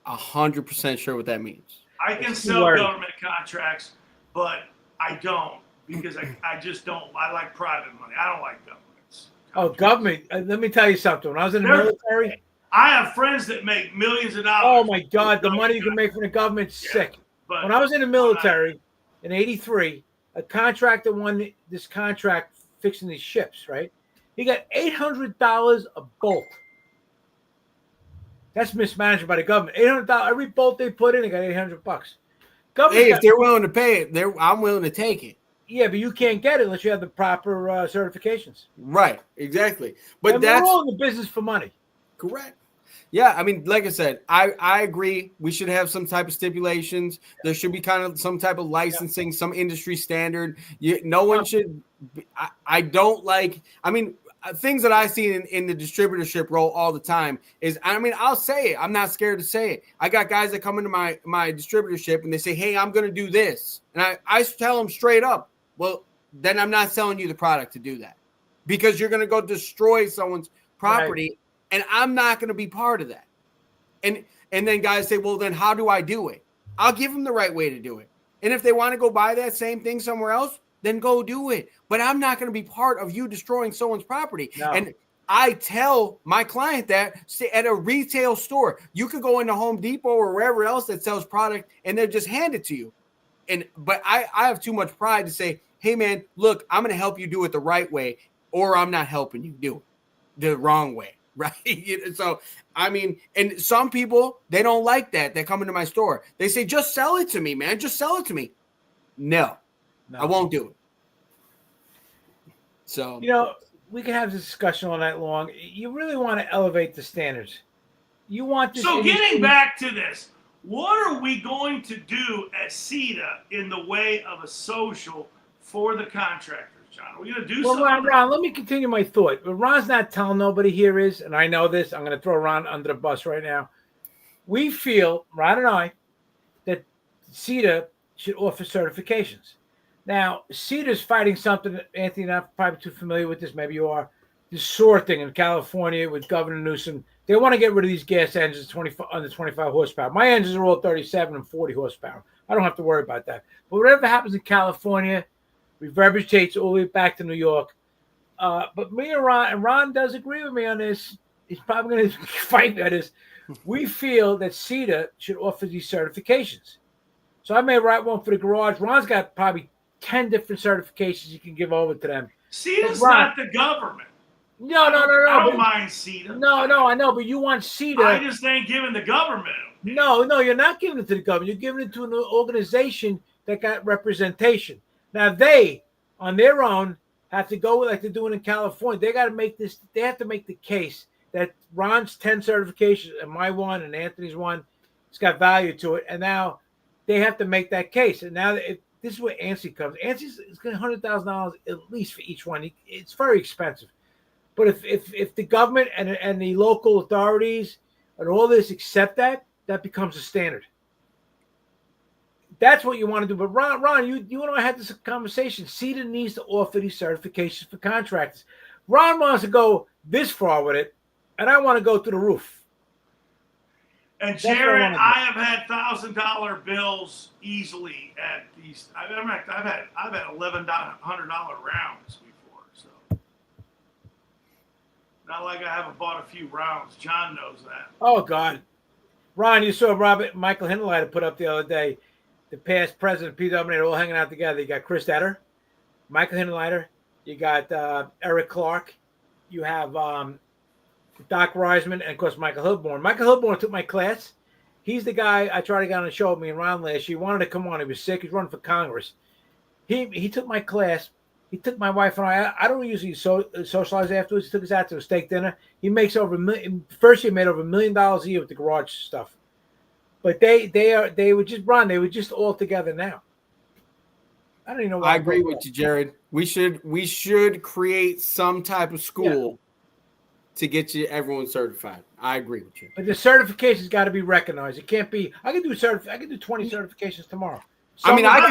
100% sure what that means. I can sell government contracts, but I don't because I just don't. I like private money. I don't like governments. Oh, government. Let me tell you something. When I was in the military, I have friends that make millions of dollars. Oh, my God. The money you can make from the government's sick. But when I was in the military in 83, a contractor won this contract fixing these ships, right? He got $800 a bolt. That's mismanaged by the government. $800 every bolt they put in, they got $800. Hey, if they're willing to pay it, I'm willing to take it. Yeah, but you can't get it unless you have the proper certifications. Right, exactly. But we're all in the business for money. Correct. Yeah, I mean, like I said, I agree. We should have some type of stipulations. There should be kind of some type of licensing, some industry standard. No one should. I don't like. I mean, things that I see in the distributorship role all the time is, I mean, I'll say it. I'm not scared to say it. I got guys that come into my distributorship and they say, hey, I'm going to do this. And I tell them straight up, well, then I'm not selling you the product to do that because you're going to go destroy someone's property. Right. And I'm not going to be part of that. And then guys say, well, then how do I do it? I'll give them the right way to do it. And if they want to go buy that same thing somewhere else, then go do it. But I'm not going to be part of you destroying someone's property. No. And I tell my client that at a retail store, you could go into Home Depot or wherever else that sells product and they'll just hand it to you. But I have too much pride to say, hey, man, look, I'm going to help you do it the right way, or I'm not helping you do it the wrong way. Right. So, I mean, and some people, they don't like that. They come into my store. They say, just sell it to me, man. Just sell it to me. No, I won't do it. So, we can have this discussion all night long. You really want to elevate the standards. You want this. So getting back to this, what are we going to do at CETA in the way of a social for the contractor? John, are we going to do something? Ron, let me continue my thought. What Ron's not telling nobody here is, and I know this, I'm going to throw Ron under the bus right now. We feel, Ron and I, that CETA should offer certifications. Now, CETA's fighting something, Anthony, not probably too familiar with this, maybe you are, this SOAR thing in California with Governor Newsom. They want to get rid of these gas engines under 25 horsepower. My engines are all 37 and 40 horsepower. I don't have to worry about that. But whatever happens in California, reverberates all the way back to New York. But me and Ron does agree with me on this. He's probably going to fight me on this. We feel that CETA should offer these certifications. So I may write one for the garage. Ron's got probably 10 different certifications you can give over to them. CETA's not the government. No. I don't mind CETA. No, I know, but you want CETA. I just ain't giving the government. No, you're not giving it to the government. You're giving it to an organization that got representation. Now they, on their own, have to go like they're doing in California. They got to make this. They have to make the case that Ron's 10 certifications and my one and Anthony's one, it's got value to it. And now they have to make that case. And now this is where ANSI comes. ANSI's getting $100,000 at least for each one. It's very expensive. But if the government and the local authorities and all this accept that becomes a standard. That's what you want to do. But Ron, you and I had this conversation. CETA needs to offer these certifications for contractors. Ron wants to go this far with it, and I want to go to the roof. And Jared, I have had $1,000 bills easily at these. I've had $1,100 rounds before. So not like I haven't bought a few rounds. John knows that. Oh God, Ron, you saw Michael Hinderleiter put up the other day. The past president, PW, they're all hanging out together. You got Chris Etter, Michael Hinderleiter, you got Eric Clark, you have Doc Reisman, and of course Michael Hilborn. Michael Hilborn took my class. He's the guy I tried to get on the show with me and Ron last year. He wanted to come on. He was sick. He's running for Congress. He took my class. He took my wife and I don't usually socialize afterwards. He took us out to a steak dinner. He makes over $1 million. First year, made over $1 million a year with the garage stuff. But they were just Ron. They were just all together now. I don't even know. I agree with you, Jared. We should create some type of school to get everyone certified. I agree with you. But the certification's got to be recognized. It can't be. I can do 20 certifications tomorrow. I mean, I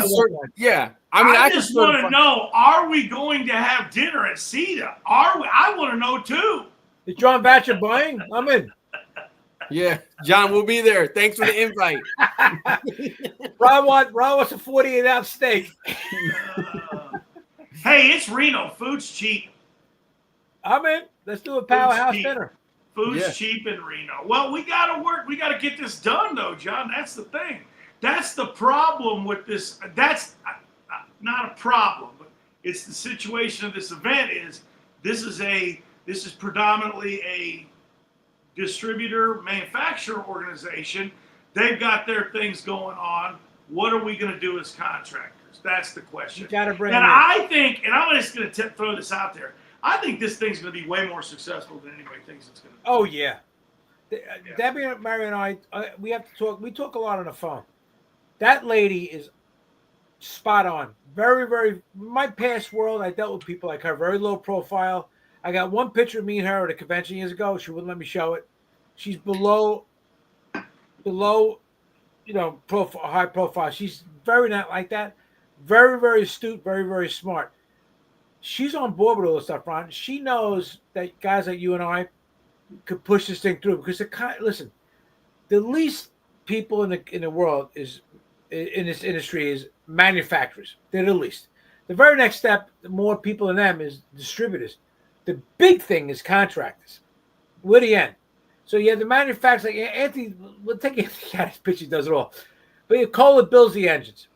just want to know: are we going to have dinner at CETA? Are we? I want to know too. Is John Batcher buying? I'm in. Yeah, John, we'll be there. Thanks for the invite. Ron wants a 48-ounce steak. Hey, it's Reno. Food's cheap. I'm in. Let's do a powerhouse dinner. Food's cheap in Reno. Well, we got to work. We got to get this done, though, John. That's the thing. That's the problem with this. That's not a problem, but it's the situation of this event. This is predominantly a distributor manufacturer organization. They've got their things going on. What are we going to do as contractors? That's the question. You got to bring. And I think, and I'm just going to throw this out there. I think this thing's going to be way more successful than anybody thinks it's going to be. Oh yeah. Debbie and Mary and I, we have to talk. We talk a lot on the phone. That lady is spot on. Very, very. My past world, I dealt with people like her. Very low profile. I got one picture of me and her at a convention years ago. She wouldn't let me show it. She's below, profile, high profile. She's very not like that. Very, very astute. Very, very smart. She's on board with all this stuff, Ron. She knows that guys like you and I could push this thing through because listen, the least people in the world is in this industry is manufacturers. They're the least. The very next step, the more people in them is distributors. The big thing is contractors. We're the end. So you have the manufacturers like Anthony. We'll take Anthony out of his pitch. He does it all. But Kohler builds the engines.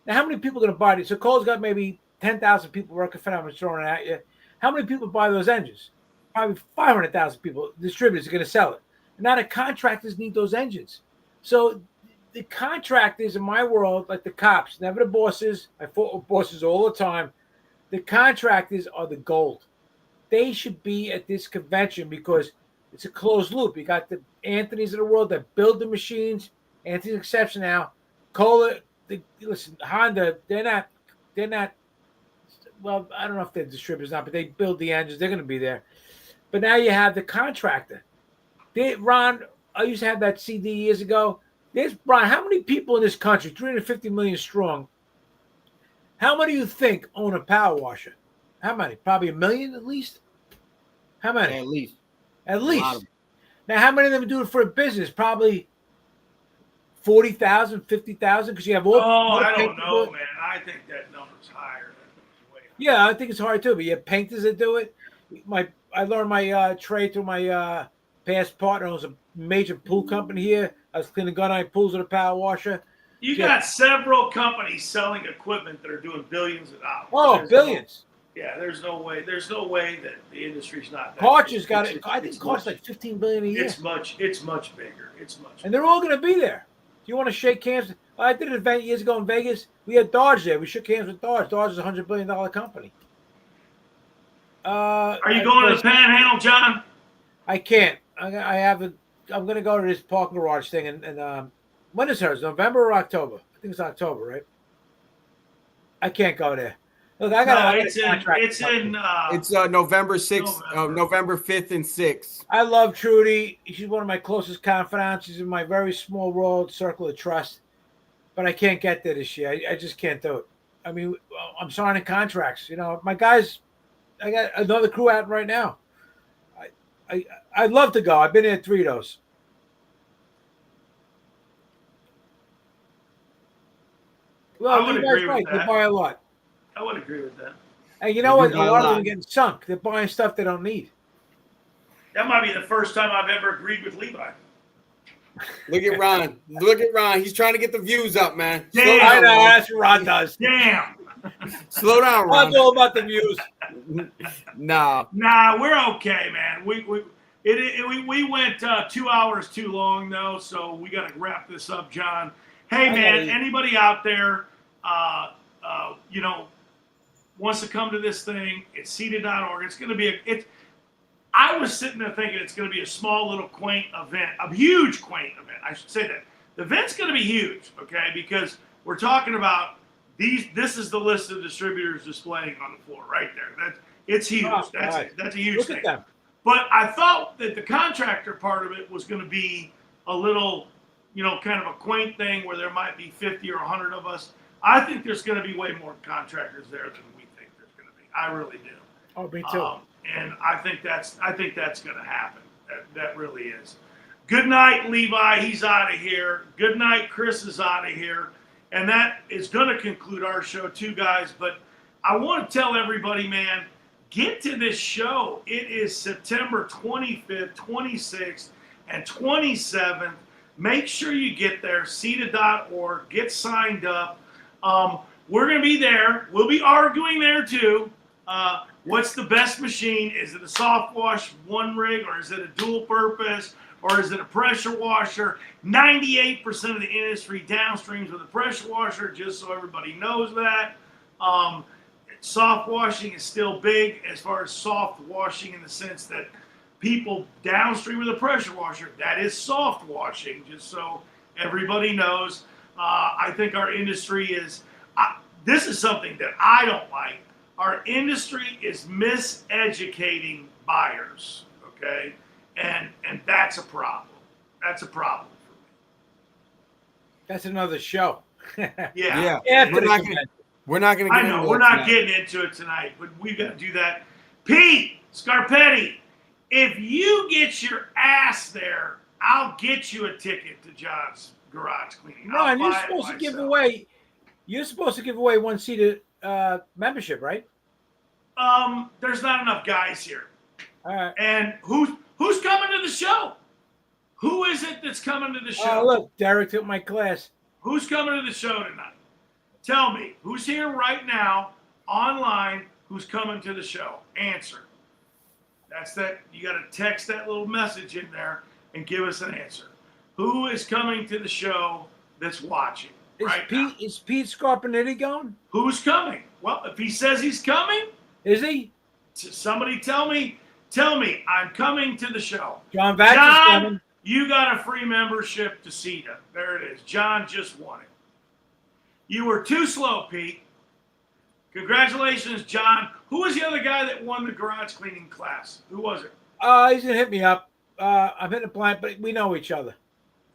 Now, how many people are going to buy these? So Kohler's got maybe 10,000 people working for them and throwing it at you. How many people buy those engines? Probably 500,000 people. Distributors are going to sell it. And now the contractors need those engines. So the contractors in my world, like the cops, never the bosses. I fought with bosses all the time. The contractors are the gold. They should be at this convention because it's a closed loop. You got the Anthony's of the world that build the machines. Anthony's exception now. Kohler, listen, Honda, they're not. Well, I don't know if they're distributors now, but they build the engines. They're going to be there. But now you have the contractor. Ron, I used to have that CD years ago. Ron, how many people in this country, 350 million strong, how many do you think own a power washer? How many? Probably 1 million at least? How many? At least. At least. Now, how many of them do it for a business? Probably 40,000, 50,000, because you have all. Oh, I don't know, man. I think that number's higher. Yeah, I think it's hard too. But you have painters that do it. I learned my trade through my past partner. It was a major pool company here. I was cleaning gun eye pools with a power washer. You got several companies selling equipment that are doing billions of dollars. Oh, billions. There's no way. There's no way that the industry's not. Karcher's got it. I think it costs like $15 billion a year. It's much bigger. And they're all going to be there. Do you want to shake hands? I did an event years ago in Vegas. We had Dodge there. We shook hands with Dodge. Dodge is a $100 billion company. Are you going to the Panhandle, John? I can't. I'm going to go to this parking garage thing. And when is hers? November or October? I think it's October, right? I can't go there. Look, it's November 6th, November 5th and 6th. I love Trudy. She's one of my closest confidants. She's in my very small world circle of trust. But I can't get there this year. I just can't do it. I mean, I'm signing contracts. My guys, I got another crew out right now. I'd love to go. I've been in 3 of those. Well, I would agree with that. They buy a lot. I would agree with that. And you know what? A lot of them are getting sunk. They're buying stuff they don't need. That might be the first time I've ever agreed with Levi. Look at Ron. He's trying to get the views up, man. Damn. I know. That's what Ron does. Damn. Slow down, Ron. Ron's all about the views. Nah, we're okay, man. We went 2 hours too long, though, so we got to wrap this up, John. Hey, man, anybody out there, wants to come to this thing, it's CETA.org. It's going to be I was sitting there thinking it's going to be a small little quaint event, a huge quaint event. I should say that. The event's going to be huge, okay, because we're talking about This is the list of distributors displaying on the floor right there. It's huge. Oh, that's a huge Look thing. at them. But I thought that the contractor part of it was going to be a little, kind of a quaint thing where there might be 50 or 100 of us. I think there's going to be way more contractors there than we think there's going to be. I really do. Oh, me too. And I think that's going to happen. That really is. Good night, Levi. He's out of here. Good night, Chris is out of here. And that is going to conclude our show too, guys. But I want to tell everybody, man, get to this show. It is September 25th, 26th, and 27th. Make sure you get there, CETA.org, get signed up. We're going to be there. We'll be arguing there too. What's the best machine? Is it a soft wash one rig, or is it a dual purpose, or is it a pressure washer? 98% of the industry downstreams with a pressure washer, just so everybody knows that. Soft washing is still big as far as soft washing in the sense that people downstream with a pressure washer, that is soft washing, just so everybody knows. I think our industry is, this is something that I don't like. Our industry is miseducating buyers, okay? And that's a problem. That's a problem for me. That's another show. Yeah. We're not going to get into it. I know, we're not getting into it tonight, but we've got to do that. Pete Scarpetti, if you get your ass there, I'll get you a ticket to John's garage cleaning. No, and you're supposed to give away. You're supposed to give away one seated membership, right? There's not enough guys here. All right. And who's coming to the show? Who is it that's coming to the show? Oh, look, Derek took my class. Who's coming to the show tonight? Tell me, who's here right now, online, who's coming to the show? Answer. That's that. You got to text that little message in there and give us an answer. Who is coming to the show that's watching right now? Is Pete Scarpetti going? Who's coming? Well, if he says he's coming, is he? Somebody tell me, I'm coming to the show. John Vax is coming. You got a free membership to CETA. There it is. John just won it. You were too slow, Pete. Congratulations, John. Who was the other guy that won the garage cleaning class? Who was it? He's going to hit me up. I'm hitting a blind, but we know each other.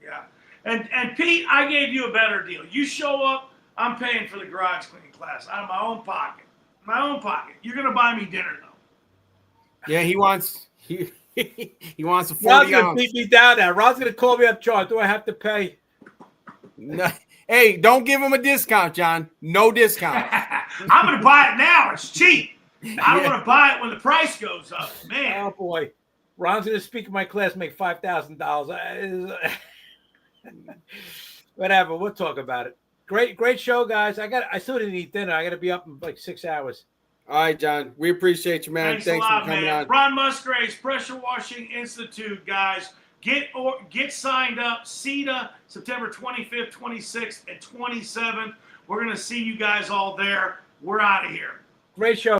Yeah. And Pete, I gave you a better deal. You show up, I'm paying for the garage cleaning class out of my own pocket. My own pocket. You're going to buy me dinner, though. Yeah, he wants a 40 Ron's going to ounce. beat me down now. Ron's going to call me up, John. Do I have to pay? No. Hey, don't give him a discount, John. No discount. I'm going to buy it now. It's cheap. I don't want to buy it when the price goes up. Man. Oh, boy. Ron's going to speak in my class, make $5,000. Whatever. We'll talk about it. Great show, guys. I still didn't eat dinner. I got to be up in like 6 hours. All right, John. We appreciate you, man. Thanks a lot, for coming man. on. Ron Musgraves, Pressure Washing Institute, guys. Get signed up. CETA, September 25th, 26th, and 27th. We're going to see you guys all there. We're out of here. Great show.